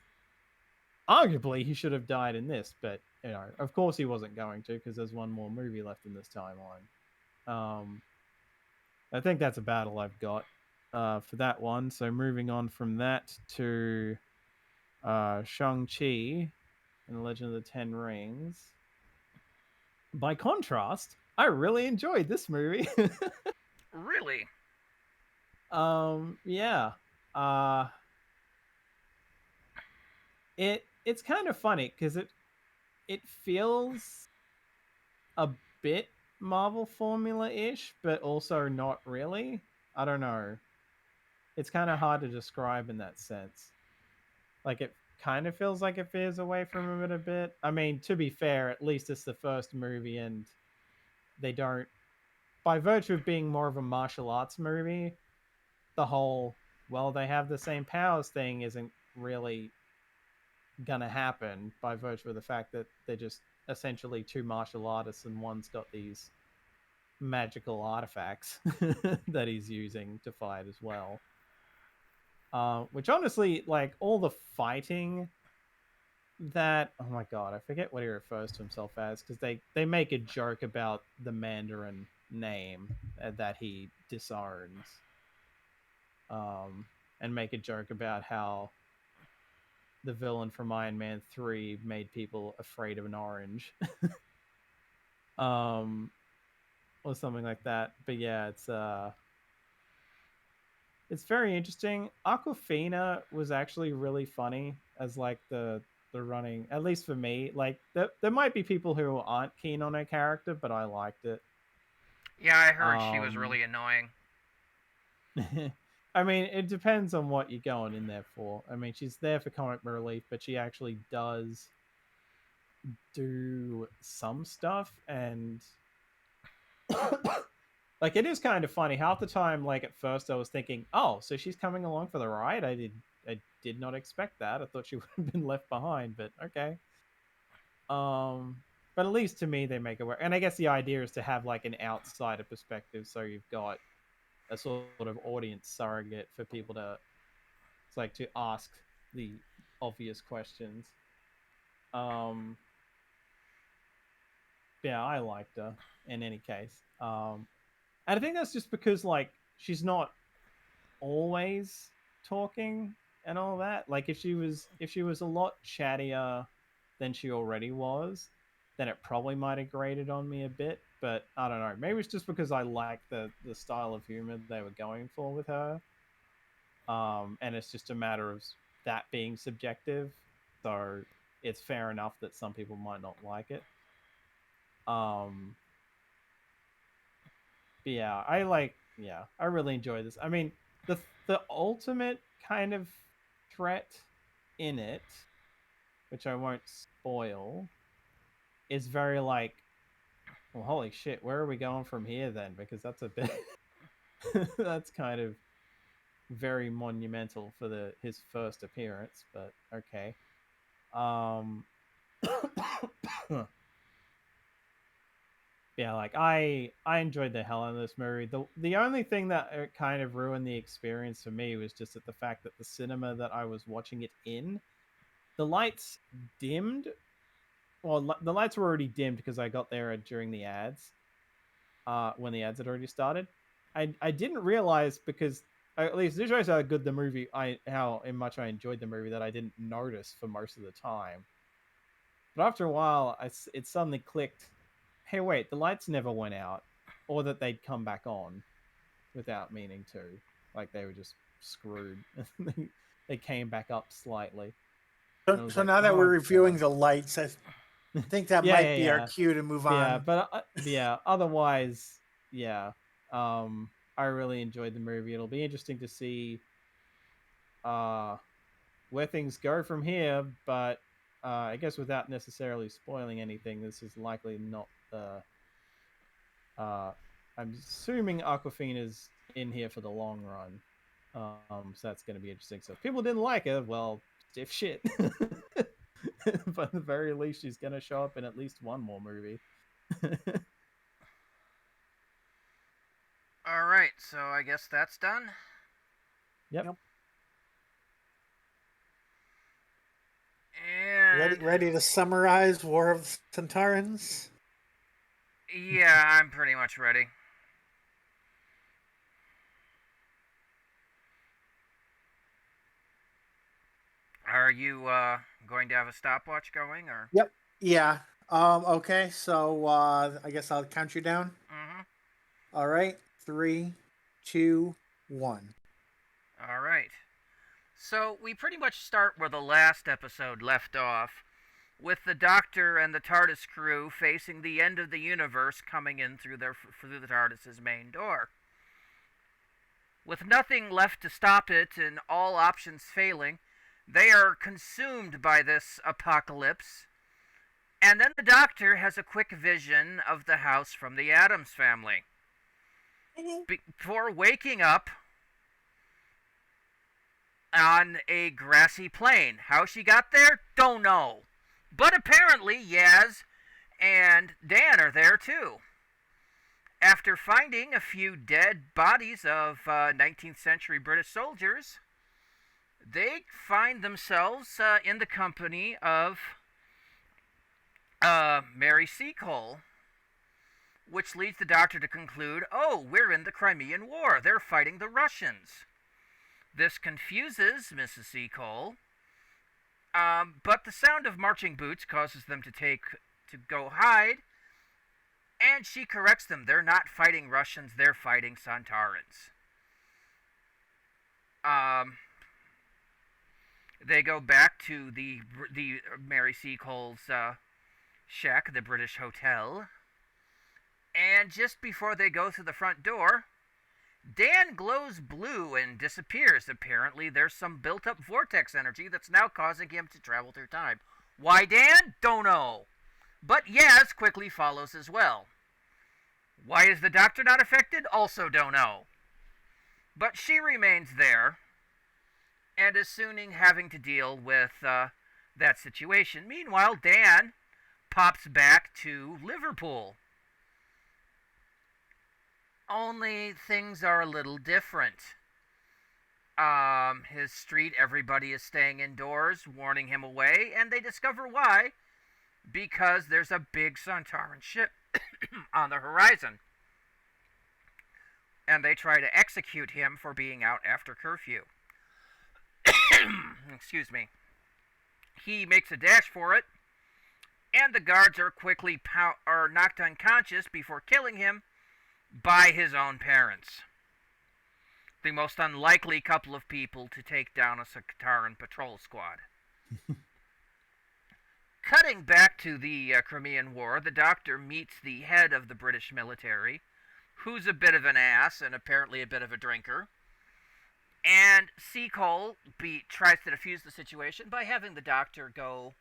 Arguably, he should have died in this, but you know, of course he wasn't going to because there's one more movie left in this timeline. I think that's a battle I've got for that one. So moving on from that to Shang Chi and the Legend of the Ten Rings. By contrast, I really enjoyed this movie. Really? Yeah. Uh, it's kind of funny because it feels a bit Marvel formula ish, but also not really. I don't know. It's kind of hard to describe in that sense. Like it kind of feels like it veers away from it a bit. I mean, to be fair, at least it's the first movie, and they don't, by virtue of being more of a martial arts movie, the whole well they have the same powers thing isn't really gonna happen by virtue of the fact that they're just essentially two martial artists and one's got these magical artifacts that he's using to fight as well. Which honestly, like all the fighting that, oh my god, I forget what he refers to himself as because they make a joke about the Mandarin name that he disowns, and make a joke about how the villain from Iron Man 3 made people afraid of an orange. Or something like that. But yeah, it's very interesting. Aquafina was actually really funny as like the running, at least for me. Like there might be people who aren't keen on her character, but I liked it. Yeah, I heard she was Um really annoying. I mean, it depends on what you're going in there for. I mean, she's there for comic relief, but she actually does do some stuff, and like it is kind of funny. Half the time, like at first I was thinking, oh, so she's coming along for the ride. I did not expect that. I thought she would have been left behind, but okay. But at least to me they make it work. And I guess the idea is to have like an outsider perspective, so you've got a sort of audience surrogate for people to, it's like, to ask the obvious questions. Um yeah, I liked her in any case. And I think that's just because like she's not always talking and all that. Like if she was a lot chattier than she already was, then it probably might have grated on me a bit. But I don't know. Maybe it's just because I like the style of humor they were going for with her. And it's just a matter of that being subjective. So it's fair enough that some people might not like it. Um, but yeah, I really enjoy this. I mean, the ultimate kind of threat in it, which I won't spoil, is very like, well, holy shit, where are we going from here then? Because that's a bit that's kind of very monumental for his first appearance, but okay. Um yeah, like I enjoyed the hell out of this movie. The only thing that kind of ruined the experience for me was just that the fact that the cinema that I was watching it in, the lights dimmed. Well, the lights were already dimmed because I got there during the ads. When the ads had already started, I didn't realize, because at least this shows how good the movie, how much I enjoyed the movie, that I didn't notice for most of the time. But after a while, it suddenly clicked. Hey, wait, the lights never went out, or that they'd come back on without meaning to. Like they were just screwed. They came back up slightly. And I was So like, now that we're oh reviewing god. the lights, I think that Yeah, might yeah, be our yeah. cue to move Yeah, on. but yeah, otherwise, yeah. I really enjoyed the movie. It'll be interesting to see uh where things go from here, but I guess without necessarily spoiling anything, this is likely not the uh I'm assuming Aquafina's in here for the long run. So that's going to be interesting. So if people didn't like it, well, stiff shit. But at the very least, she's going to show up in at least one more movie. Alright, so I guess that's done. Yep. Yep. And Ready to summarize War of the Sontarans? yeah, I'm pretty much ready. Are you going to have a stopwatch going, or? Yep. Yeah. Okay. So I guess I'll count you down. Mm-hmm. All right. 3, 2, 1. All right. So we pretty much start where the last episode left off, with the Doctor and the TARDIS crew facing the end of the universe coming in through the TARDIS's main door. With nothing left to stop it and all options failing, they are consumed by this apocalypse. And then the Doctor has a quick vision of the house from the Addams family. Before waking up on a grassy plain. How she got there? Don't know. But apparently Yaz and Dan are there too. After finding a few dead bodies of 19th century British soldiers, they find themselves in the company of Mary Seacole, which leads the Doctor to conclude, oh, we're in the Crimean War. They're fighting the Russians. This confuses Mrs. Seacole, But the sound of marching boots causes them to go hide, and she corrects them. They're not fighting Russians, they're fighting Sontarans. They go back to the Mary Seacole's shack, the British hotel, and just before they go through the front door, Dan glows blue and disappears. Apparently, there's some built-up vortex energy that's now causing him to travel through time. Why Dan? Don't know. But Yaz quickly follows as well. Why is the Doctor not affected? Also don't know. But she remains there, and is soon having to deal with that situation. Meanwhile, Dan pops back to Liverpool. Only things are a little different. His street, everybody is staying indoors, warning him away, and they discover why. Because there's a big Sontaran ship on the horizon. And they try to execute him for being out after curfew. Excuse me. He makes a dash for it, and the guards are quickly knocked unconscious before killing him by his own parents. The most unlikely couple of people to take down a Sontaran patrol squad. Cutting back to the Crimean War, the Doctor meets the head of the British military, who's a bit of an ass and apparently a bit of a drinker. And Seacole tries to defuse the situation by having the Doctor go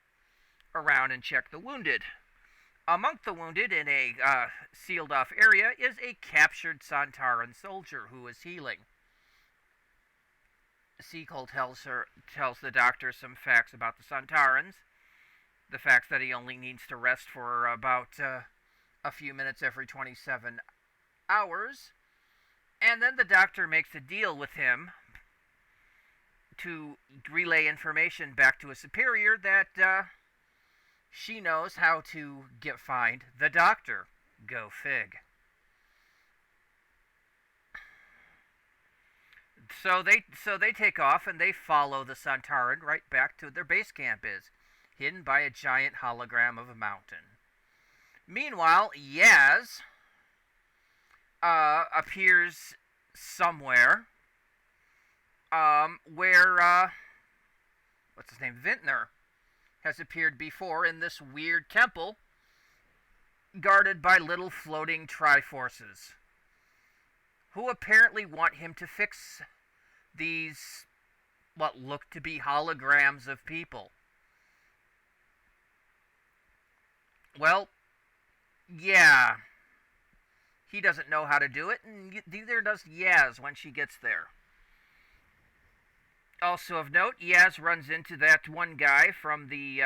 around and check the wounded. Among the wounded in a sealed-off area is a captured Sontaran soldier who is healing. Seacole tells the Doctor some facts about the Sontarans. The fact that he only needs to rest for about a few minutes every 27 hours. And then the Doctor makes a deal with him to relay information back to a superior that she knows how to find the Doctor. Go fig. So they take off and they follow the Sontaran right back to their base camp is, hidden by a giant hologram of a mountain. Meanwhile, Yaz appears somewhere where what's his name? Vintner has appeared before in this weird temple guarded by little floating Triforces who apparently want him to fix these what look to be holograms of people. Well, yeah, he doesn't know how to do it, and neither does Yaz when she gets there. Also of note, Yaz runs into that one guy from the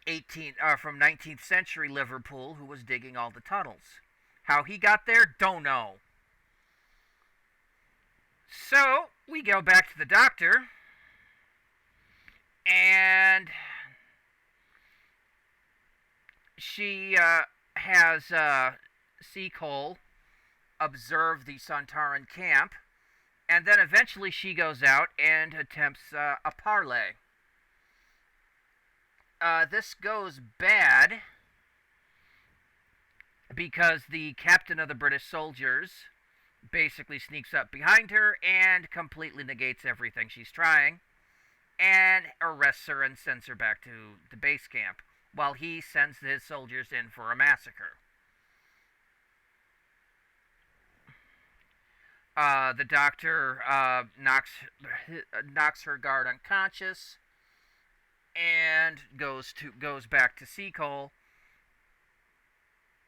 19th century Liverpool who was digging all the tunnels. How he got there, don't know. So, we go back to the Doctor, and she has Seacole observe the Sontaran camp, and then eventually she goes out and attempts a parley. This goes bad because the captain of the British soldiers basically sneaks up behind her and completely negates everything she's trying, and arrests her and sends her back to the base camp, while he sends his soldiers in for a massacre. The Doctor knocks her guard unconscious and goes back to Seacole,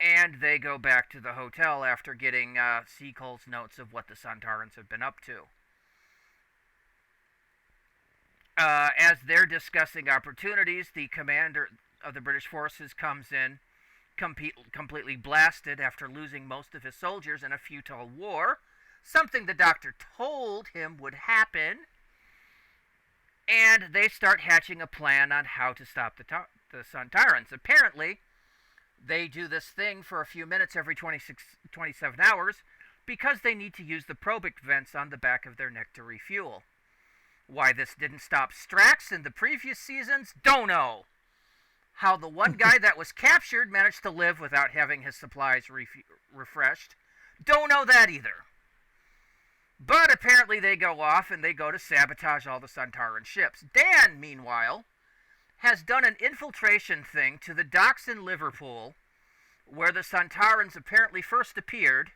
and they go back to the hotel after getting Seacole's notes of what the Sontarans have been up to. As they're discussing opportunities, the commander of the British forces comes in, completely blasted after losing most of his soldiers in a futile war, something the Doctor told him would happen, and they start hatching a plan on how to stop the Sontarans. Apparently, they do this thing for a few minutes every 27 hours because they need to use the probic vents on the back of their neck to refuel. Why this didn't stop Strax in the previous seasons, don't know. How the one guy that was captured managed to live without having his supplies refreshed, don't know that either. But apparently they go off and they go to sabotage all the Sontaran ships. Dan, meanwhile, has done an infiltration thing to the docks in Liverpool, where the Sontarans apparently first appeared,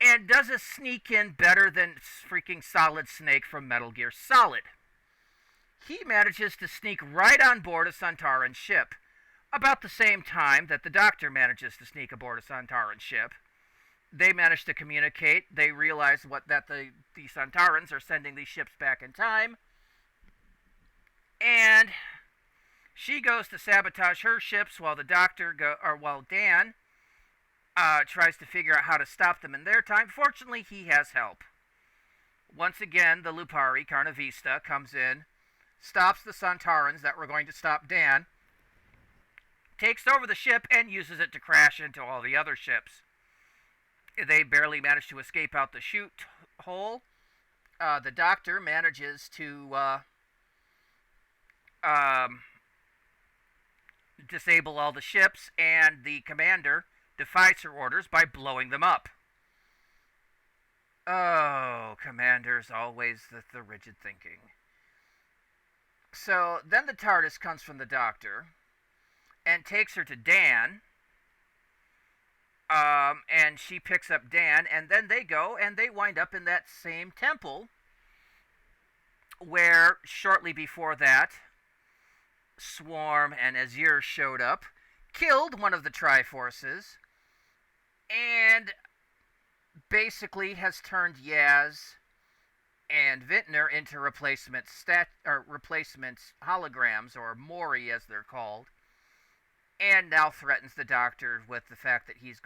and does a sneak in better than freaking Solid Snake from Metal Gear Solid. He manages to sneak right on board a Sontaran ship, about the same time that the Doctor manages to sneak aboard a Sontaran ship. They manage to communicate. They realize that the Sontarans are sending these ships back in time. And she goes to sabotage her ships while while Dan tries to figure out how to stop them in their time. Fortunately, he has help. Once again, the Lupari, Carnavista, comes in, stops the Sontarans that were going to stop Dan, takes over the ship, and uses it to crash into all the other ships. They barely manage to escape out the chute hole. The Doctor manages to disable all the ships, and the Commander defies her orders by blowing them up. Oh, Commander's always the rigid thinking. So then the TARDIS comes from the Doctor and takes her to Dan. And she picks up Dan, and then they go and they wind up in that same temple where shortly before that, Swarm and Azir showed up, killed one of the Triforces, and basically has turned Yaz and Vintner into replacement holograms, or Mori as they're called, and now threatens the Doctor with the fact that he's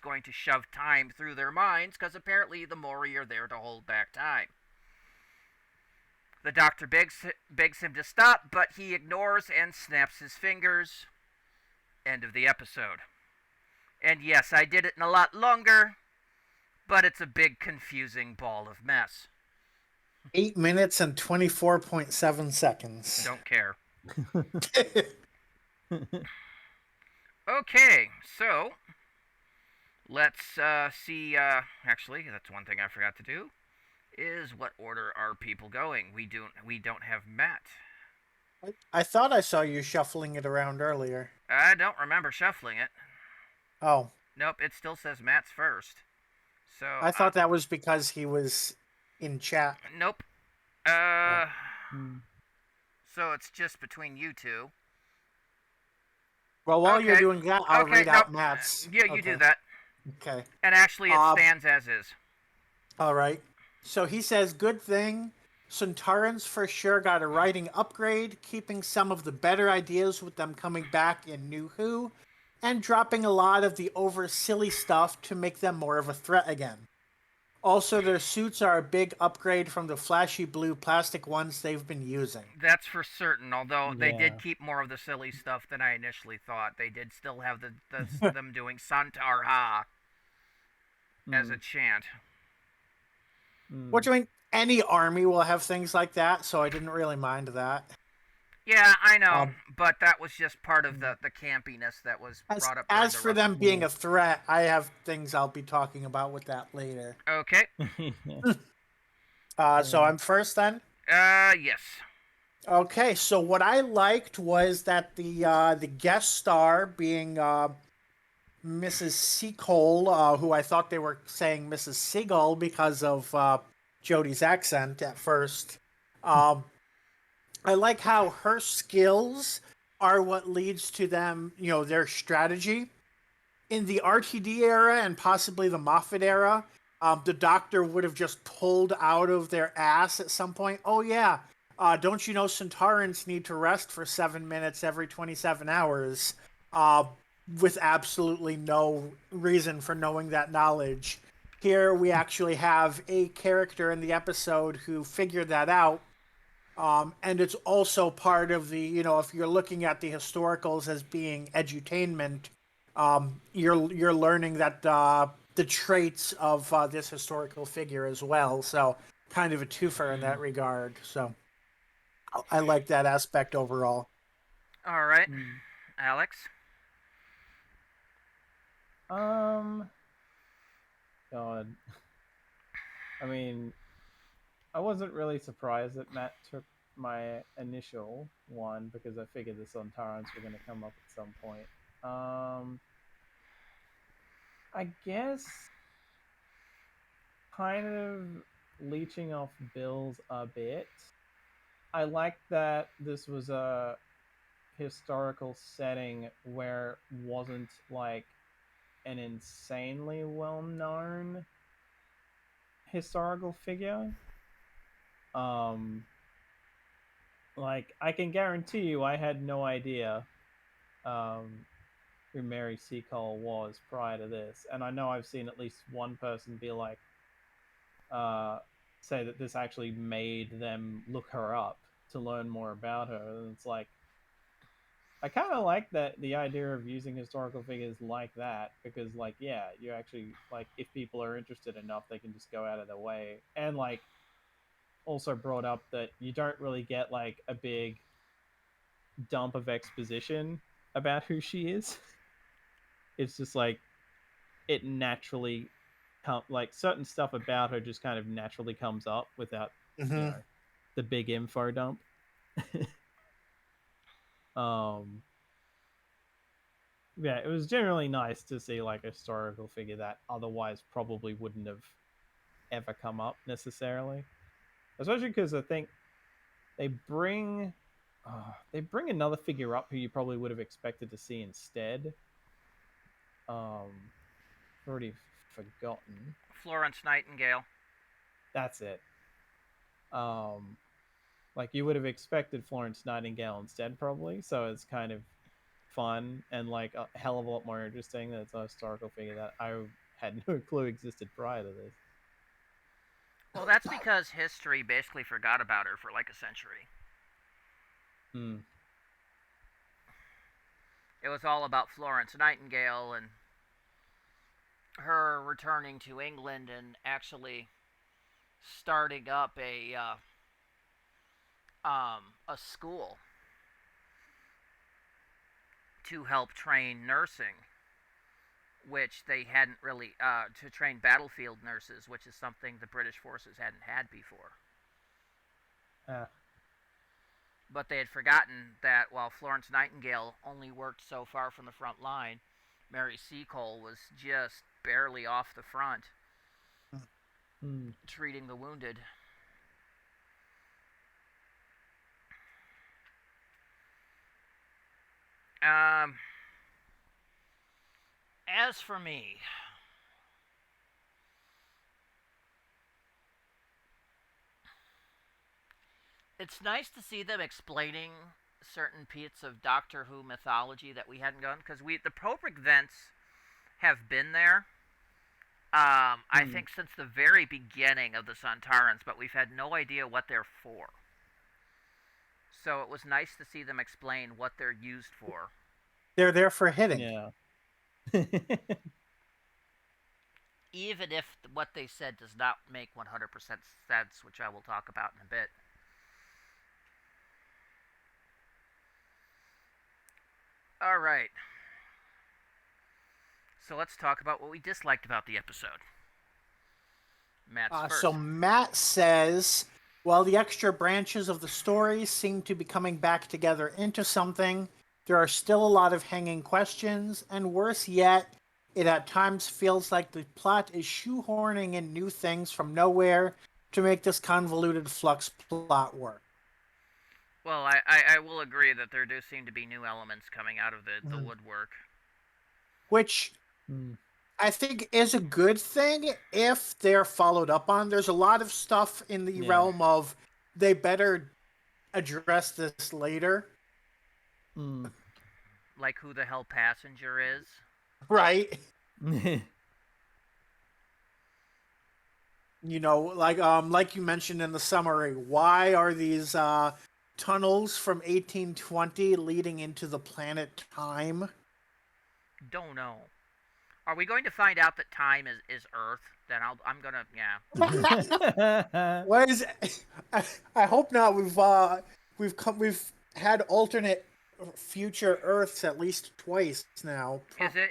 going to shove time through their minds, because apparently the Mori are there to hold back time. The Doctor begs him to stop, but he ignores and snaps his fingers. End of the episode. And yes, I did it in a lot longer, but it's a big confusing ball of mess. 8 minutes and 24.7 seconds. Don't care. Okay, so let's see. Actually, that's one thing I forgot to do. Is what order are people going? We don't have Matt. I thought I saw you shuffling it around earlier. I don't remember shuffling it. Oh. Nope, it still says Matt's first. So I thought that was because he was in chat. Nope. So it's just between you two. Well, while you're doing that, I'll read out nope. Matt's. Yeah, you do that. Okay. And actually, it stands as is. All right. So he says, good thing. Sontarans for sure got a writing upgrade, keeping some of the better ideas with them coming back in New Who, and dropping a lot of the over silly stuff to make them more of a threat again. Also, their suits are a big upgrade from the flashy blue plastic ones they've been using. That's for certain, although they did keep more of the silly stuff than I initially thought. They did still have them doing Santar Ha as a chant. Which, I mean, any army will have things like that, so I didn't really mind that. Yeah, I know, but that was just part of the campiness that was brought up. As for them being a threat, I have things I'll be talking about with that later. Okay. So I'm first then? Yes. Okay, so what I liked was that the guest star being Mrs. Seacole, who I thought they were saying Mrs. Seagull because of Jodie's accent at first. I like how her skills are what leads to them, their strategy. In the RTD era and possibly the Moffat era, the Doctor would have just pulled out of their ass at some point. Oh, yeah. Don't you know Sontarans need to rest for 7 minutes every 27 hours? With absolutely no reason for knowing that knowledge. Here we actually have a character in the episode who figured that out. And it's also part of the, if you're looking at the historicals as being edutainment, you're learning that the traits of this historical figure as well. So kind of a twofer in that regard. So I like that aspect overall. All right, Mm. Alex. Um, God. I mean, I wasn't really surprised that Matt took my initial one because I figured the Sontarans were going to come up at some point. I guess kind of leeching off Bill's a bit. I like that this was a historical setting where it wasn't like an insanely well known historical figure. Um, like I can guarantee you, I had no idea um, who Mary Seacole was prior to this, and I know I've seen at least one person be like, uh, say that this actually made them look her up to learn more about her. And it's like I kind of like that the idea of using historical figures like that because, like, yeah, you actually like if people are interested enough, they can just go out of their way and like also brought up that you don't really get like a big dump of exposition about who she is. It's just like it naturally like certain stuff about her just kind of naturally comes up without you Hmm. know the big info dump. um yeah, it was generally nice to see like a historical figure that otherwise probably wouldn't have ever come up necessarily, especially because I think they bring they bring another figure up who you probably would have expected to see instead. I've already forgotten. Florence Nightingale. That's it. um like you would have expected Florence Nightingale instead probably, so it's kind of fun and like a hell of a lot more interesting that it's a historical figure that I had no clue existed prior to this. Well, that's because history basically forgot about her for like a century. Hmm. It was all about Florence Nightingale and her returning to England and actually starting up a school to help train nursing, which they hadn't really to train battlefield nurses, which is something the British forces hadn't had before. Ah. But they had forgotten that while Florence Nightingale only worked so far from the front line, Mary Seacole was just barely off the front, Hmm. treating the wounded. Um, as for me, it's nice to see them explaining certain bits of Doctor Who mythology that we hadn't gone because the Pobrick vents have been there. I Hmm. think since the very beginning of the Sontarans, but we've had no idea what they're for. So it was nice to see them explain what they're used for. They're there for hitting. Yeah. Even if what they said does not make 100% sense, which I will talk about in a bit. Alright, so let's talk about what we disliked about the episode. Matt's So first. Matt says, while the extra branches of the story seem to be coming back together into something, there are still a lot of hanging questions, and worse yet, it at times feels like the plot is shoehorning in new things from nowhere to make this convoluted Flux plot work. Well, I will agree that there do seem to be new elements coming out of the Mhm. woodwork. Which Hmm. I think is a good thing if they're followed up on. There's a lot of stuff in the Yeah. realm of they better address this later. Hmm. Like who the hell Passenger is. Right. Like you mentioned in the summary, why are these tunnels from 1820 leading into the planet Time? Don't know. Are we going to find out that time is Earth? Then I'm gonna, yeah. What is? I hope not. We've had alternate future Earths at least twice now. Probably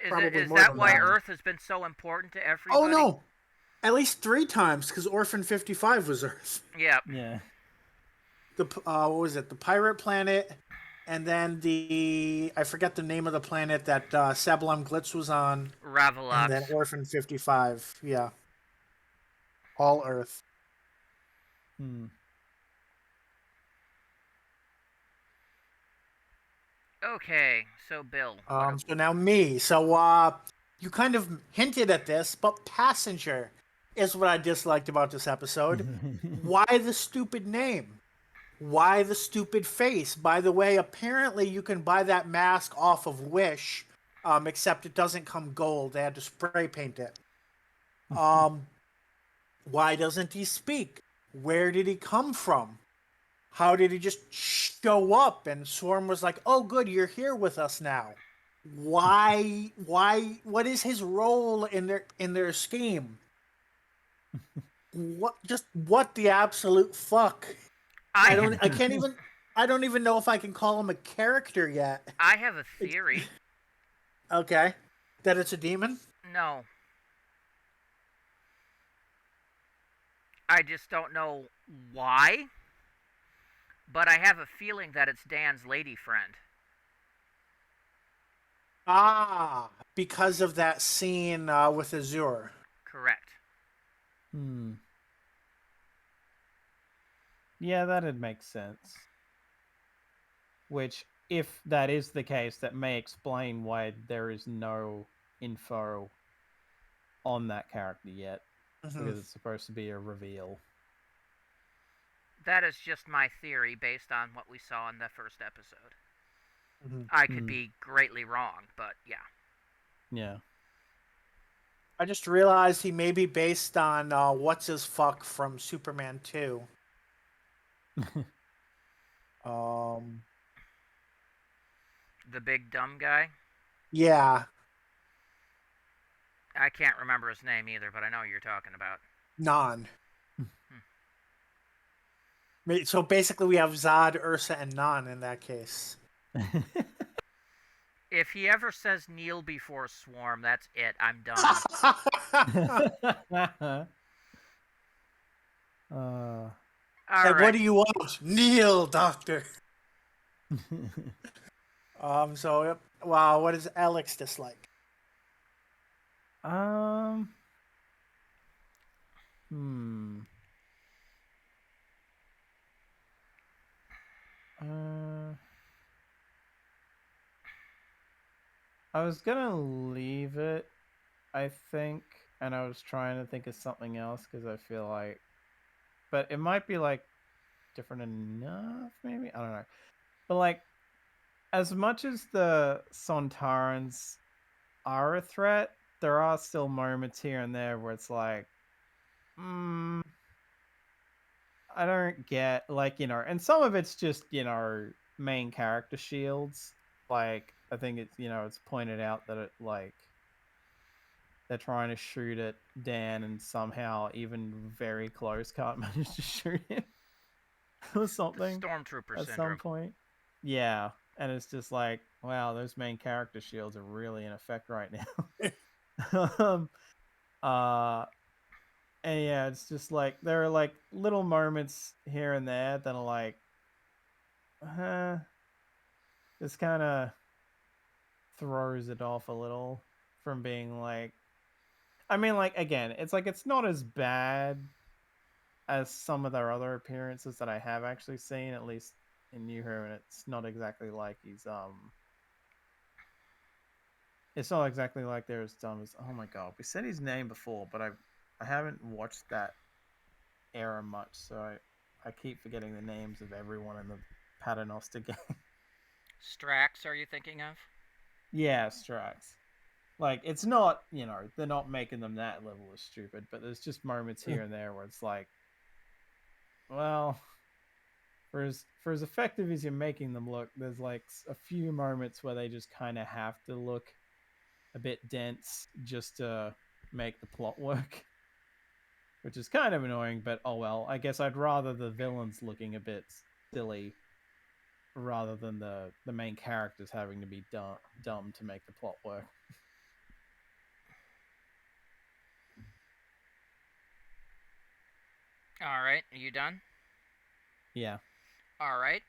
Is more that than why that. Earth has been so important to Oh everybody? no, at least 3 times because Orphan 55 was Earth. Yep. Yeah. The what was it? The pirate planet, and then I forget the name of the planet that Sablon Glitz was on, and then Ravelox. Orphan 55. Yeah, all Earth. Hmm. Okay, so Bill. So now me. So you kind of hinted at this, but Passenger is what I disliked about this episode. Why the stupid name? Why the stupid face? By the way, apparently you can buy that mask off of Wish, except it doesn't come gold. They had to spray paint it. Why doesn't he speak? Where did he come from? How did he just show up? And Swarm was like, "Oh, good, you're here with us now." Why? Why? What is his role in their scheme? What? Just what the absolute fuck? I don't. I can't even. I don't even know if I can call him a character yet. I have a theory. Okay, that it's a demon. No. I just don't know why, but I have a feeling that it's Dan's lady friend. Ah, because of that scene with Azure. Correct. Hmm. Yeah, that'd make sense. Which, if that is the case, that may explain why there is no info on that character yet, because it's supposed to be a reveal. That is just my theory based on what we saw in the first episode. I could be greatly wrong, but yeah. Yeah. I just realized he may be based on what's his fuck from Superman 2. The big dumb guy? Yeah, I can't remember his name either, but I know who you're talking about. Non. So basically, we have Zod, Ursa, and Non in that case. If he ever says kneel before Swarm, that's it. I'm done. uh, All right. What do you want? Kneel, Doctor. So, wow, what does Alex dislike? Hmm. I was gonna leave it, I think, and I was trying to think of something else because I feel like, but it might be like different enough, maybe, I don't know. But like, as much as the Sontarans are a threat, there are still moments here and there where it's like, I don't get, like, and some of it's just, main character shields. Like, I think it's, it's pointed out that it, like, they're trying to shoot at Dan and somehow even very close can't manage to shoot him or something The Stormtrooper at some syndrome. point. Yeah. And it's just like, wow, those main character shields are really in effect right now. And yeah, it's just like there are like little moments here and there that are like, this kind of throws it off a little from being like, I mean, like, again, it's like it's not as bad as some of their other appearances that I have actually seen, at least in New Who, and it's not exactly like it's not exactly like they're as dumb as, oh my god, we said his name before, but I haven't watched that era much, so I keep forgetting the names of everyone in the Paternoster gang. Strax, are you thinking of? Yeah, Strax. Like, it's not, they're not making them that level of stupid, but there's just moments here and there where it's like, well, for as effective as you're making them look, there's like a few moments where they just kind of have to look a bit dense just to make the plot work, which is kind of annoying. But oh well. I guess I'd rather the villains looking a bit silly rather than the main characters having to be dumb to make the plot work. All right, are you done? Yeah. All right.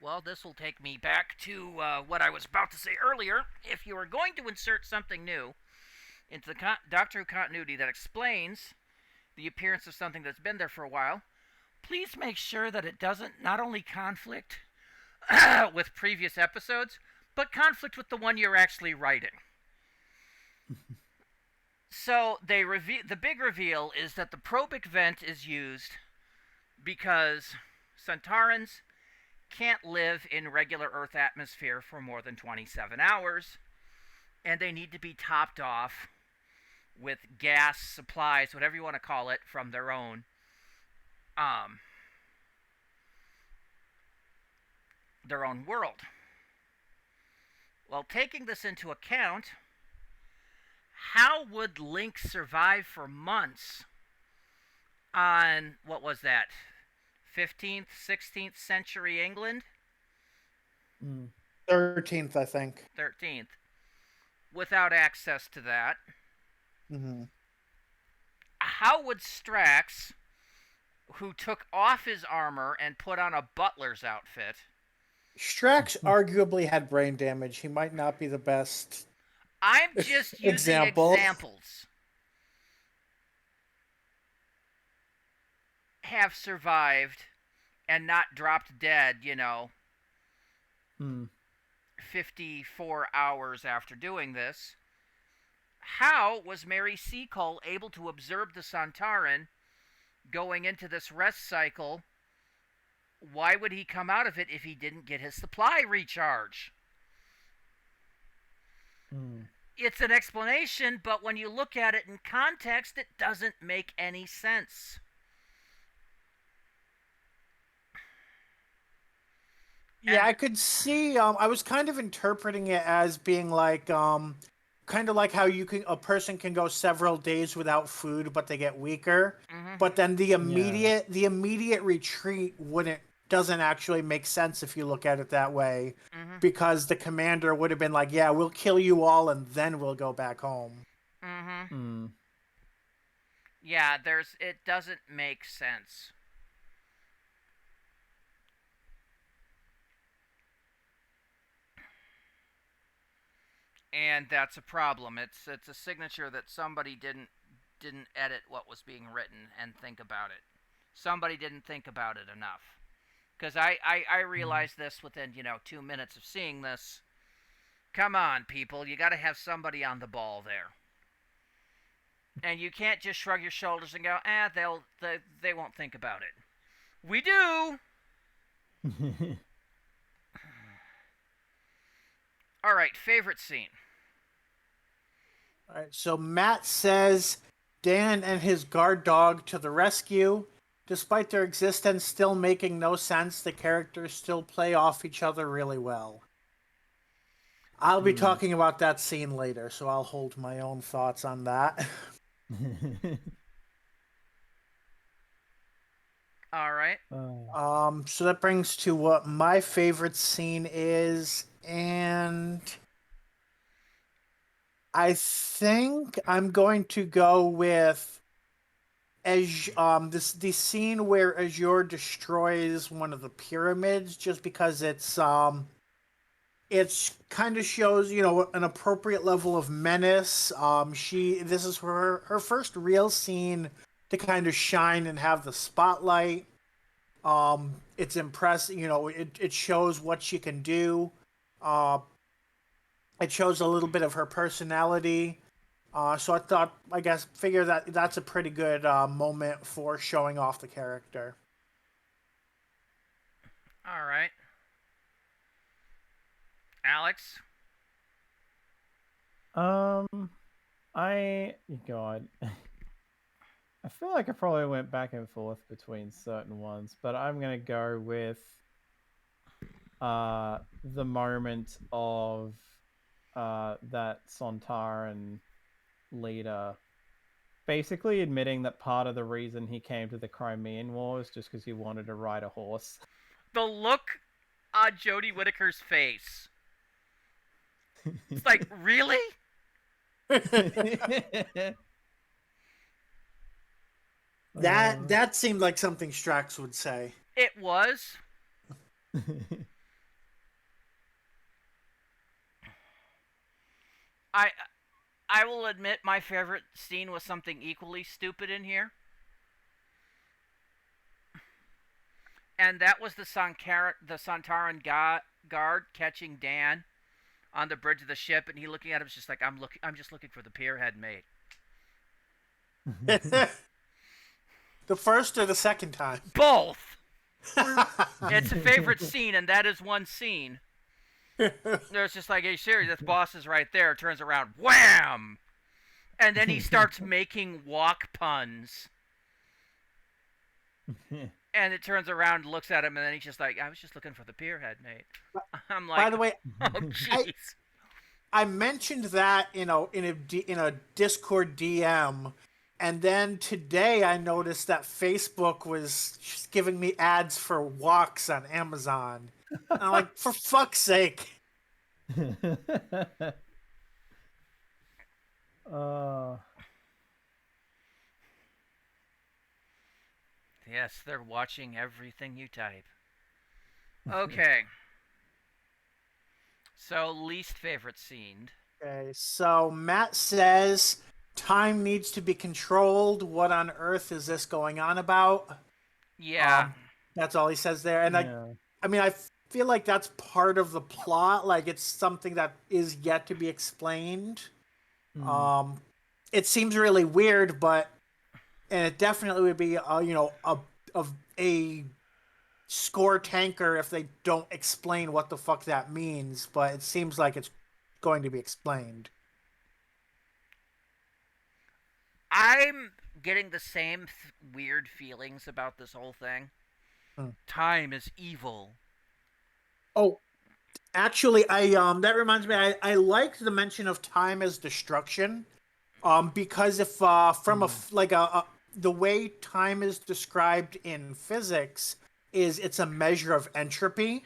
Well, this will take me back to what I was about to say earlier. If you are going to insert something new into the Doctor Who continuity that explains the appearance of something that's been there for a while, please make sure that it doesn't not only conflict with previous episodes, but conflict with the one you're actually writing. So the big reveal is that the probic vent is used because Sontarans can't live in regular Earth atmosphere for more than 27 hours, and they need to be topped off with gas supplies, whatever you want to call it, from their own world. Well, taking this into account, how would Link survive for months on, what was that, 15th, 16th century England? 13th, I think. 13th. Without access to that. Mm-hmm. How would Strax, who took off his armor and put on a butler's outfit... Strax arguably had brain damage. He might not be the best. I'm just using examples. Have survived and not dropped dead, 54 hours after doing this. How was Mary Seacole able to observe the Sontaran going into this rest cycle? Why would he come out of it if he didn't get his supply recharge? It's an explanation, but when you look at it in context, it doesn't make any sense. Yeah, I could see. I was kind of interpreting it as being like, kind of like how a person can go several days without food, but they get weaker. Mm-hmm. But then the immediate retreat doesn't actually make sense if you look at it that way, because the commander would have been like, "Yeah, we'll kill you all, and then we'll go back home." Yeah, it doesn't make sense. And that's a problem. It's a signature that somebody didn't edit what was being written and think about it. Somebody didn't think about it enough. Because I realized this within, 2 minutes of seeing this. Come on, people. You got to have somebody on the ball there. And you can't just shrug your shoulders and go, they won't think about it. We do! All right, favorite scene. All right, so Matt says Dan and his guard dog to the rescue. Despite their existence still making no sense, the characters still play off each other really well. I'll be talking about that scene later, so I'll hold my own thoughts on that. All right. So that brings to what my favorite scene is, and I think I'm going to go with the scene where Azure destroys one of the pyramids, just because it's kind of shows, an appropriate level of menace. This is her first real scene to kind of shine and have the spotlight. It's impressive, it shows what she can do. It shows a little bit of her personality. So figure that that's a pretty good moment for showing off the character. All right. Alex? God. I feel like I probably went back and forth between certain ones, but I'm gonna go with the moment of that Sontaran leader basically admitting that part of the reason he came to the Crimean War is just because he wanted to ride a horse. The look on Jodie Whittaker's face. It's like, really? That seemed like something Strax would say. It was. I I will admit my favorite scene was something equally stupid in here. And that was the Sontaran guard catching Dan on the bridge of the ship, and he looking at him, just like, I'm just looking for the pierhead mate. The first or the second time? Both. It's a favorite scene, and that is one scene. There's just like, hey, serious, this boss is right there. Turns around, wham, and then he starts making walk puns. And it turns around, looks at him, and then he's just like, I was just looking for the pierhead mate. I'm like, by the way, oh jeez. I mentioned that in a Discord DM, and then today I noticed that Facebook was just giving me ads for walks on Amazon. And I'm like, for fuck's sake. Yes, they're watching everything you type. Okay. So, least favorite scene. Okay, so Matt says time needs to be controlled. What on earth is this going on about? Yeah. That's all he says there. And yeah. I mean, I feel like that's part of the plot. Like, it's something that is yet to be explained. It seems really weird, and it definitely would be, a score tanker if they don't explain what the fuck that means. But it seems like it's going to be explained. I'm getting the same weird feelings about this whole thing. Time is evil. Oh, actually, that reminds me. I liked the mention of time as destruction. Because if from the way time is described in physics is it's a measure of entropy.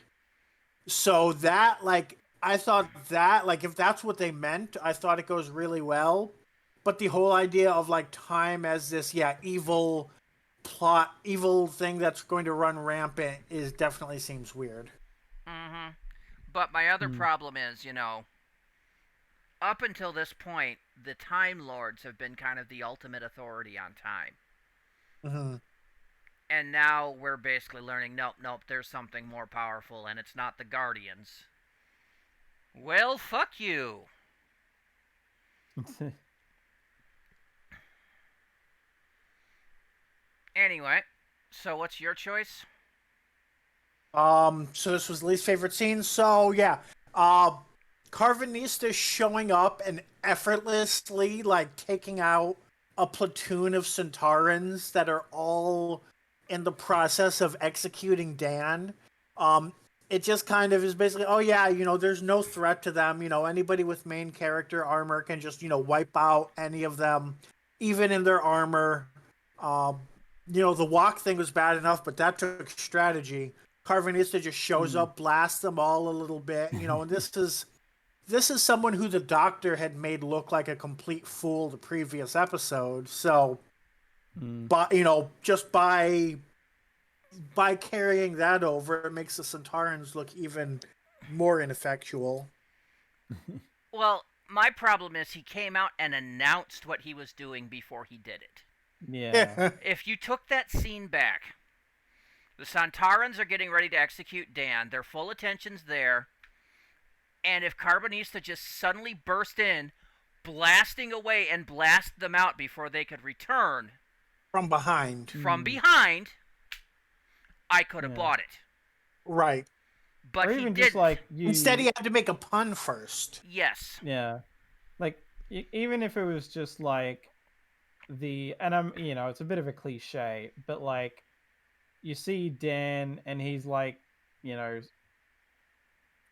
So that, like, I thought that, like, if that's what they meant, I thought it goes really well. But the whole idea of, like, time as this evil thing that's going to run rampant is definitely seems weird. Mm-hmm. But my other problem is, up until this point, the Time Lords have been kind of the ultimate authority on time. Mm-hmm. And now we're basically learning, nope, there's something more powerful, and it's not the Guardians. Well, fuck you. Anyway, so what's your choice? So this was least favorite scene. So yeah, Carvanista showing up and effortlessly, like, taking out a platoon of Sontarans that are all in the process of executing Dan. It just kind of is basically, oh yeah, there's no threat to them. Anybody with main character armor can just, wipe out any of them, even in their armor. The walk thing was bad enough, but that took strategy. Carvanista just shows up, blasts them all a little bit, and this is someone who the Doctor had made look like a complete fool the previous episode. So, but just by carrying that over, it makes the Sontarans look even more ineffectual. Well, my problem is he came out and announced what he was doing before he did it. Yeah. If you took that scene back, the Sontarans are getting ready to execute Dan. Their full attention's there. And if Carbanista just suddenly burst in, blasting away and blast them out before they could return from behind, I could have bought it. Right. But or he even didn't. Just like Instead, he had to make a pun first. Yes. Yeah. Like, even if it was just like and I'm, it's a bit of a cliche, but like, you see Dan and he's like,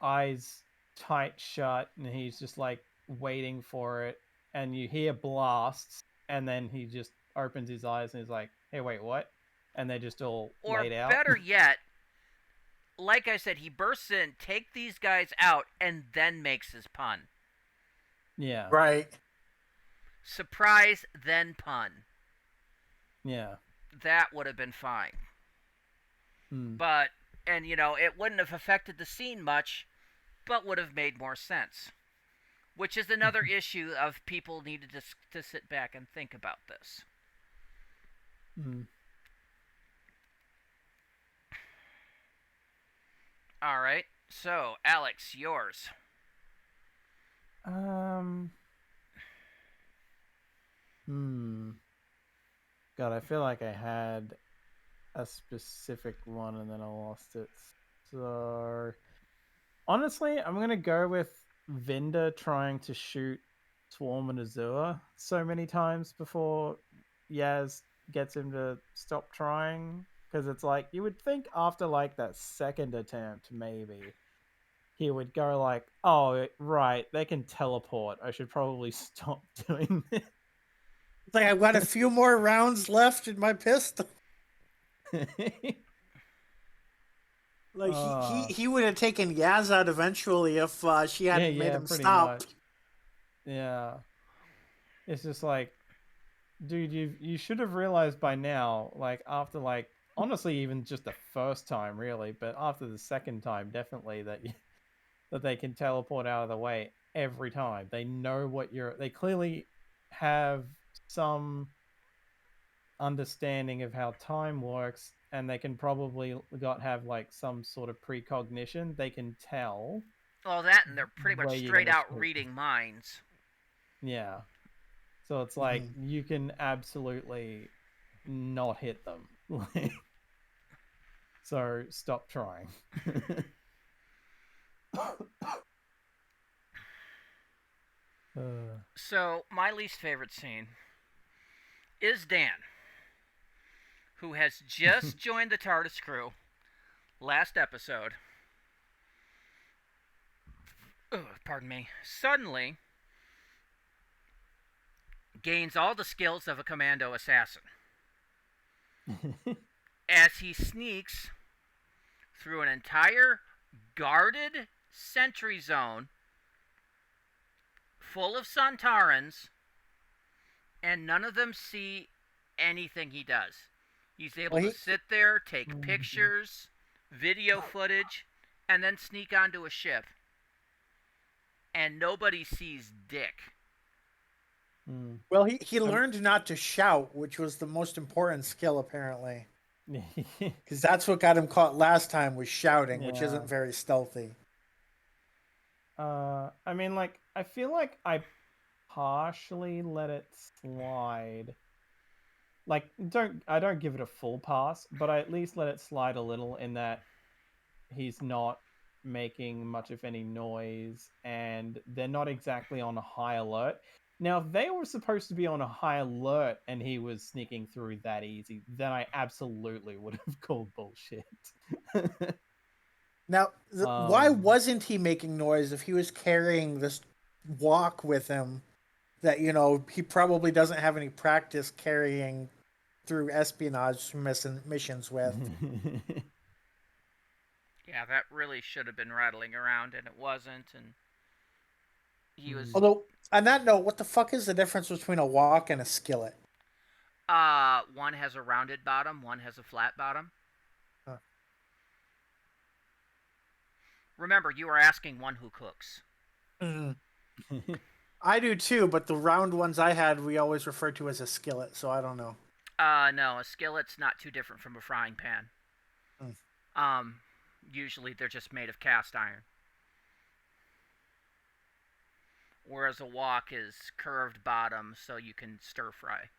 eyes tight shut, and he's just like waiting for it, and you hear blasts, and then he just opens his eyes and he's like, "Hey, wait, what?" And they're just all Or laid out. better yet, like I said, he bursts in, take these guys out, and then makes his pun. Yeah. Right. Surprise, then pun. Yeah. That would have been fine. Hmm. But, and it wouldn't have affected the scene much, but would have made more sense. Which is another issue of people needed to sit back and think about this. Hmm. All right. So, Alex, yours. God, I feel like I had a specific one and then I lost it. So, honestly, I'm gonna go with Vinda trying to shoot Swarm and Azure so many times before Yaz gets him to stop trying. Because it's like, you would think after like that second attempt, maybe he would go like, "Oh, right, they can teleport. I should probably stop doing this." It's like I've got a few more rounds left in my pistol. Like he would have taken Yaz out eventually if she hadn't made him pretty stop. much. Yeah, it's just like, dude, you should have realized by now, like after like honestly even just the first time really, but after the second time definitely that they can teleport out of the way every time. They know what they clearly have some understanding of how time works, and they can probably have like some sort of precognition. They can tell. Well, that and they're pretty much where you're straight gonna out shoot. reading minds. Yeah. So it's like you can absolutely not hit them. So stop trying. So, my least favorite scene is Dan, who has just joined the TARDIS crew last episode. Pardon me. Suddenly gains all the skills of a commando assassin as he sneaks through an entire guarded sentry zone full of Sontarans, and none of them see anything he does. He's able to sit there, take pictures, video footage, and then sneak onto a ship. And nobody sees dick. Well, he learned not to shout, which was the most important skill, apparently. Because that's what got him caught last time, was shouting, which isn't very stealthy. I mean, like, I feel like I partially let it slide. Like, I don't give it a full pass, but I at least let it slide a little in that he's not making much of any noise, and they're not exactly on a high alert. Now, if they were supposed to be on a high alert and he was sneaking through that easy, then I absolutely would have called bullshit. Now, why wasn't he making noise if he was carrying this walk with him that, he probably doesn't have any practice carrying through espionage missions with? Yeah, that really should have been rattling around, and it wasn't, and he was... Although, on that note, what the fuck is the difference between a walk and a skillet? One has a rounded bottom, one has a flat bottom. Huh. Remember, you are asking one who cooks. I do too, but the round ones I had, we always referred to as a skillet, so I don't know. No, a skillet's not too different from a frying pan. Usually they're just made of cast iron. Whereas a wok is curved bottom, so you can stir fry.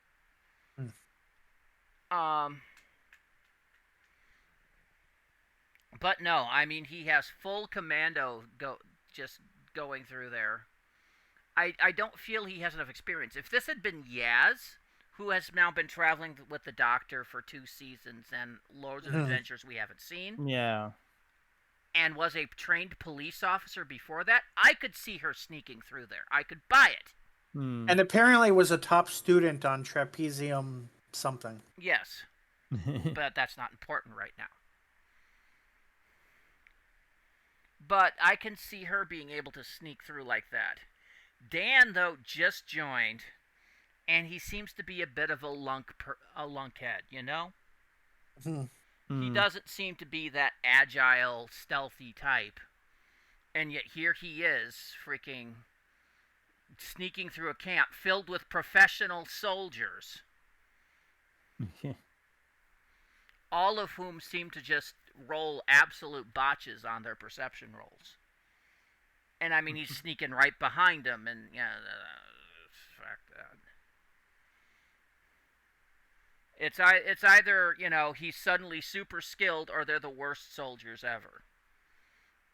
But no, I mean, he has full commando just going through there. I don't feel he has enough experience. If this had been Yaz, who has now been traveling with the Doctor for 2 seasons and loads of adventures we haven't seen. Yeah. and was a trained police officer before that, I could see her sneaking through there. I could buy it. And apparently was a top student on trapezium something. Yes, but that's not important right now. But I can see her being able to sneak through like that. Dan, though, just joined, and he seems to be a bit of a lunkhead, you know? He doesn't seem to be that agile, stealthy type. And yet here he is, freaking sneaking through a camp filled with professional soldiers. All of whom seem to just roll absolute botches on their perception rolls. And I mean, he's sneaking right behind them, and yeah, fuck that. It's either, you know, he's suddenly super skilled, or they're the worst soldiers ever.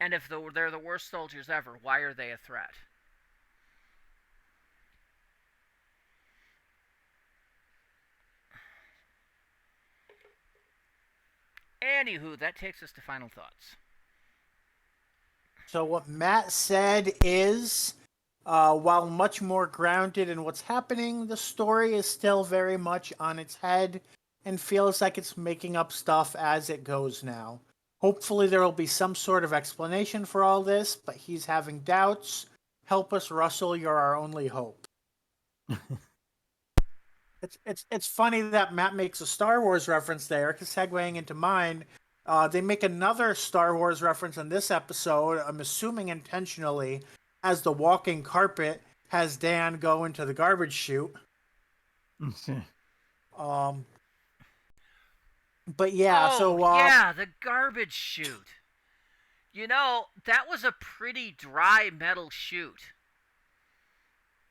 And if they're the worst soldiers ever, why are they a threat? Anywho, that takes us to final thoughts. So what Matt said is, while much more grounded in what's happening, the story is still very much on its head and feels like it's making up stuff as it goes now. Hopefully there will be some sort of explanation for all this, but he's having doubts. Help us, Russell, you're our only hope. It's funny that Matt makes a Star Wars reference there, because segueing into mine, they make another Star Wars reference in this episode, I'm assuming intentionally, as the walking carpet has Dan go into the garbage chute. But yeah, yeah, the garbage chute. You know, that was a pretty dry metal chute.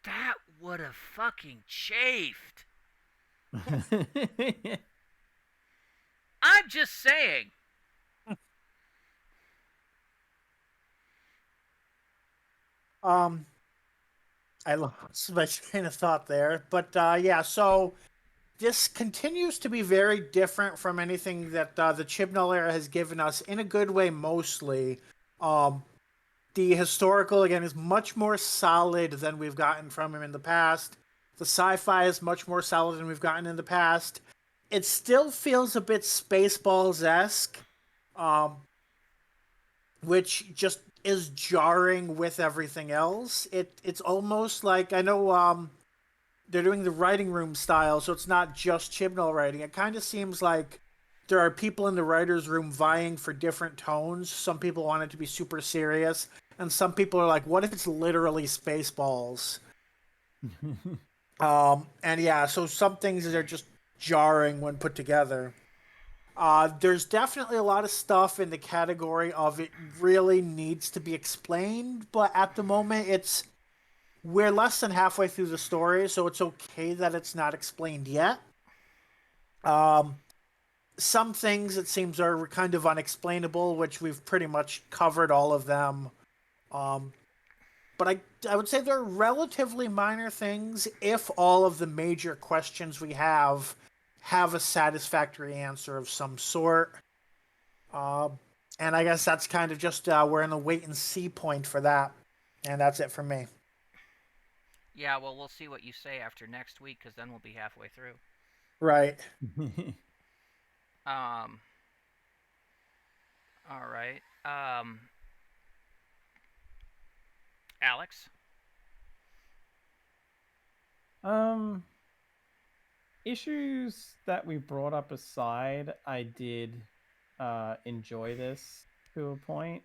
That would have fucking chafed. I'm just saying. I lost my train of thought there, but yeah, so this continues to be very different from anything that the Chibnall era has given us, in a good way mostly. The historical, again, is much more solid than we've gotten from him in the past. The sci-fi is much more solid than we've gotten in the past. It still feels a bit Spaceballs-esque, which just is jarring with everything else. It's almost like, I know they're doing the writing room style, so it's not just Chibnall writing. It kind of seems like there are people in the writer's room vying for different tones. Some people want it to be super serious, and some people are like, what if it's literally Spaceballs? And yeah, so some things are just jarring when put together. There's definitely a lot of stuff in the category of it really needs to be explained, but at the moment we're less than halfway through the story, so it's okay that it's not explained yet. Some things it seems are kind of unexplainable, which we've pretty much covered all of them. But I would say they're relatively minor things if all of the major questions we have a satisfactory answer of some sort. And I guess that's kind of just we're in a wait and see point for that. And that's it for me. Yeah, well, we'll see what you say after next week, because then we'll be halfway through. Right. All right. Alex? Issues that we brought up aside, I did enjoy this to a point.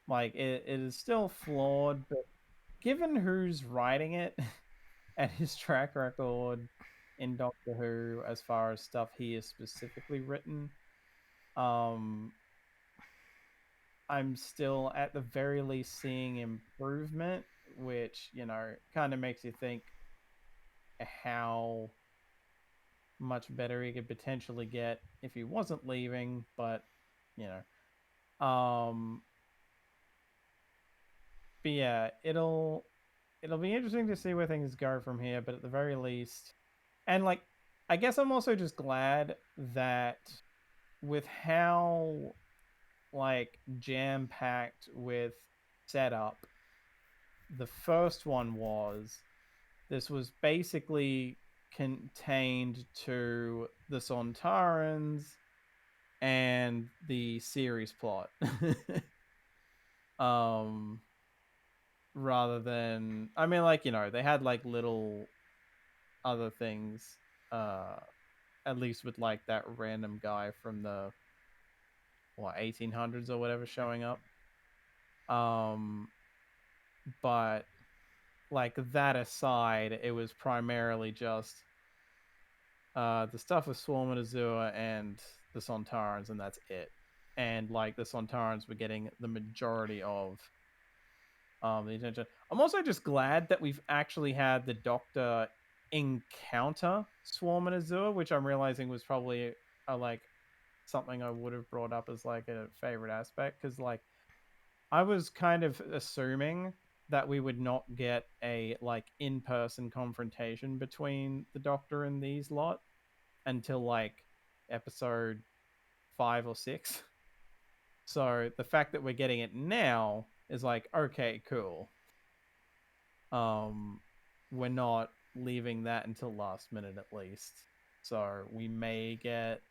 Like it is still flawed, but given who's writing it and his track record in Doctor Who as far as stuff he has specifically written, I'm still at the very least seeing improvement, which, you know, kind of makes you think how much better he could potentially get if he wasn't leaving, but you know. But yeah, it'll be interesting to see where things go from here, but at the very least, and like, I guess I'm also just glad that with how like jam packed with setup. The first one was this was basically contained to the Sontarans and the series plot. um Rather than, I mean, like, they had like little other things, at least with like that random guy from the 1800s or whatever showing up. But like that aside, it was primarily just the stuff with Swarm and Azure and the Sontarans, and that's it. And like the Sontarans were getting the majority of the attention. I'm also just glad that we've actually had the Doctor encounter Swarm and Azure, which I'm realizing was probably like something I would have brought up as like a favorite aspect, because like I was kind of assuming that we would not get a like in-person confrontation between the Doctor and these lot until like episode 5 or 6. So the fact that we're getting it now is like, okay, cool. We're not leaving that until last minute at least. So we may get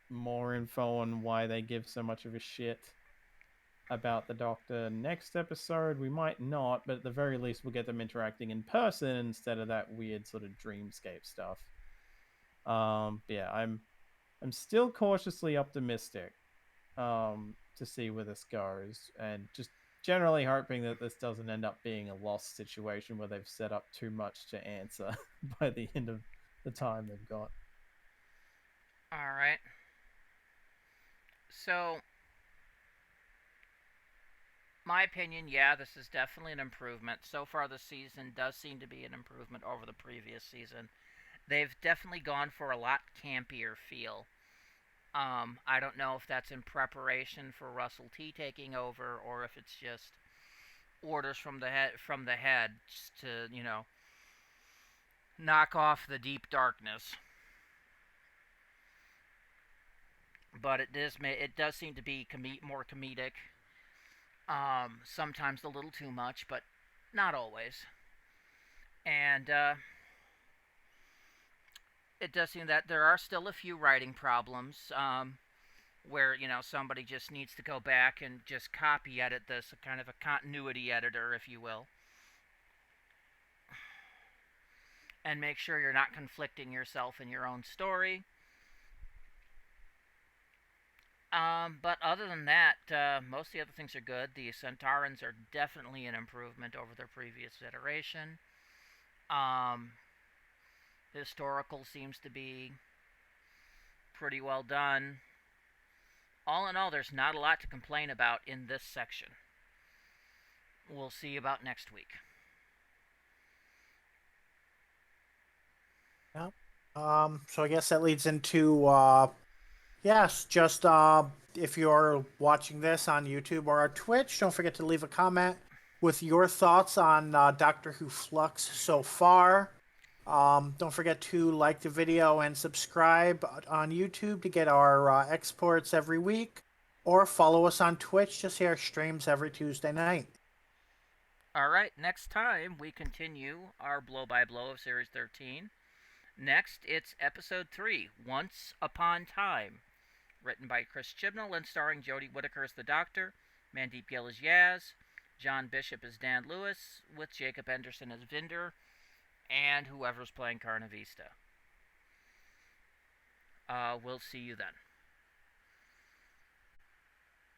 more info on why they give so much of a shit about the Doctor next episode. We might not, but at the very least we'll get them interacting in person instead of that weird sort of dreamscape stuff. Yeah, I'm still cautiously optimistic to see where this goes, and just generally hoping that this doesn't end up being a lost situation where they've set up too much to answer by the end of the time they've got. All right. So, my opinion, yeah, this is definitely an improvement. So far, the season does seem to be an improvement over the previous season. They've definitely gone for a lot campier feel. I don't know if that's in preparation for Russell T taking over, or if it's just orders from the head just to knock off the deep darkness. But it does seem to be more comedic. Sometimes a little too much, but not always. And it does seem that there are still a few writing problems. Where somebody just needs to go back and just copy edit this, kind of a continuity editor, if you will, and make sure you're not conflicting yourself in your own story. But other than that, most of the other things are good. The Sontarans are definitely an improvement over their previous iteration. The historical seems to be pretty well done. All in all, there's not a lot to complain about in this section. We'll see about next week. Yeah. So I guess that leads into yes, just if you're watching this on YouTube or on Twitch, don't forget to leave a comment with your thoughts on Doctor Who Flux so far. Don't forget to like the video and subscribe on YouTube to get our exports every week, or follow us on Twitch to see our streams every Tuesday night. Alright, next time we continue our blow-by-blow of Series 13. Next, it's Episode 3, Once Upon Time, written by Chris Chibnall and starring Jodie Whittaker as the Doctor, Mandeep Gill as Yaz, John Bishop as Dan Lewis, with Jacob Anderson as Vinder, and whoever's playing Carnavista. We'll see you then.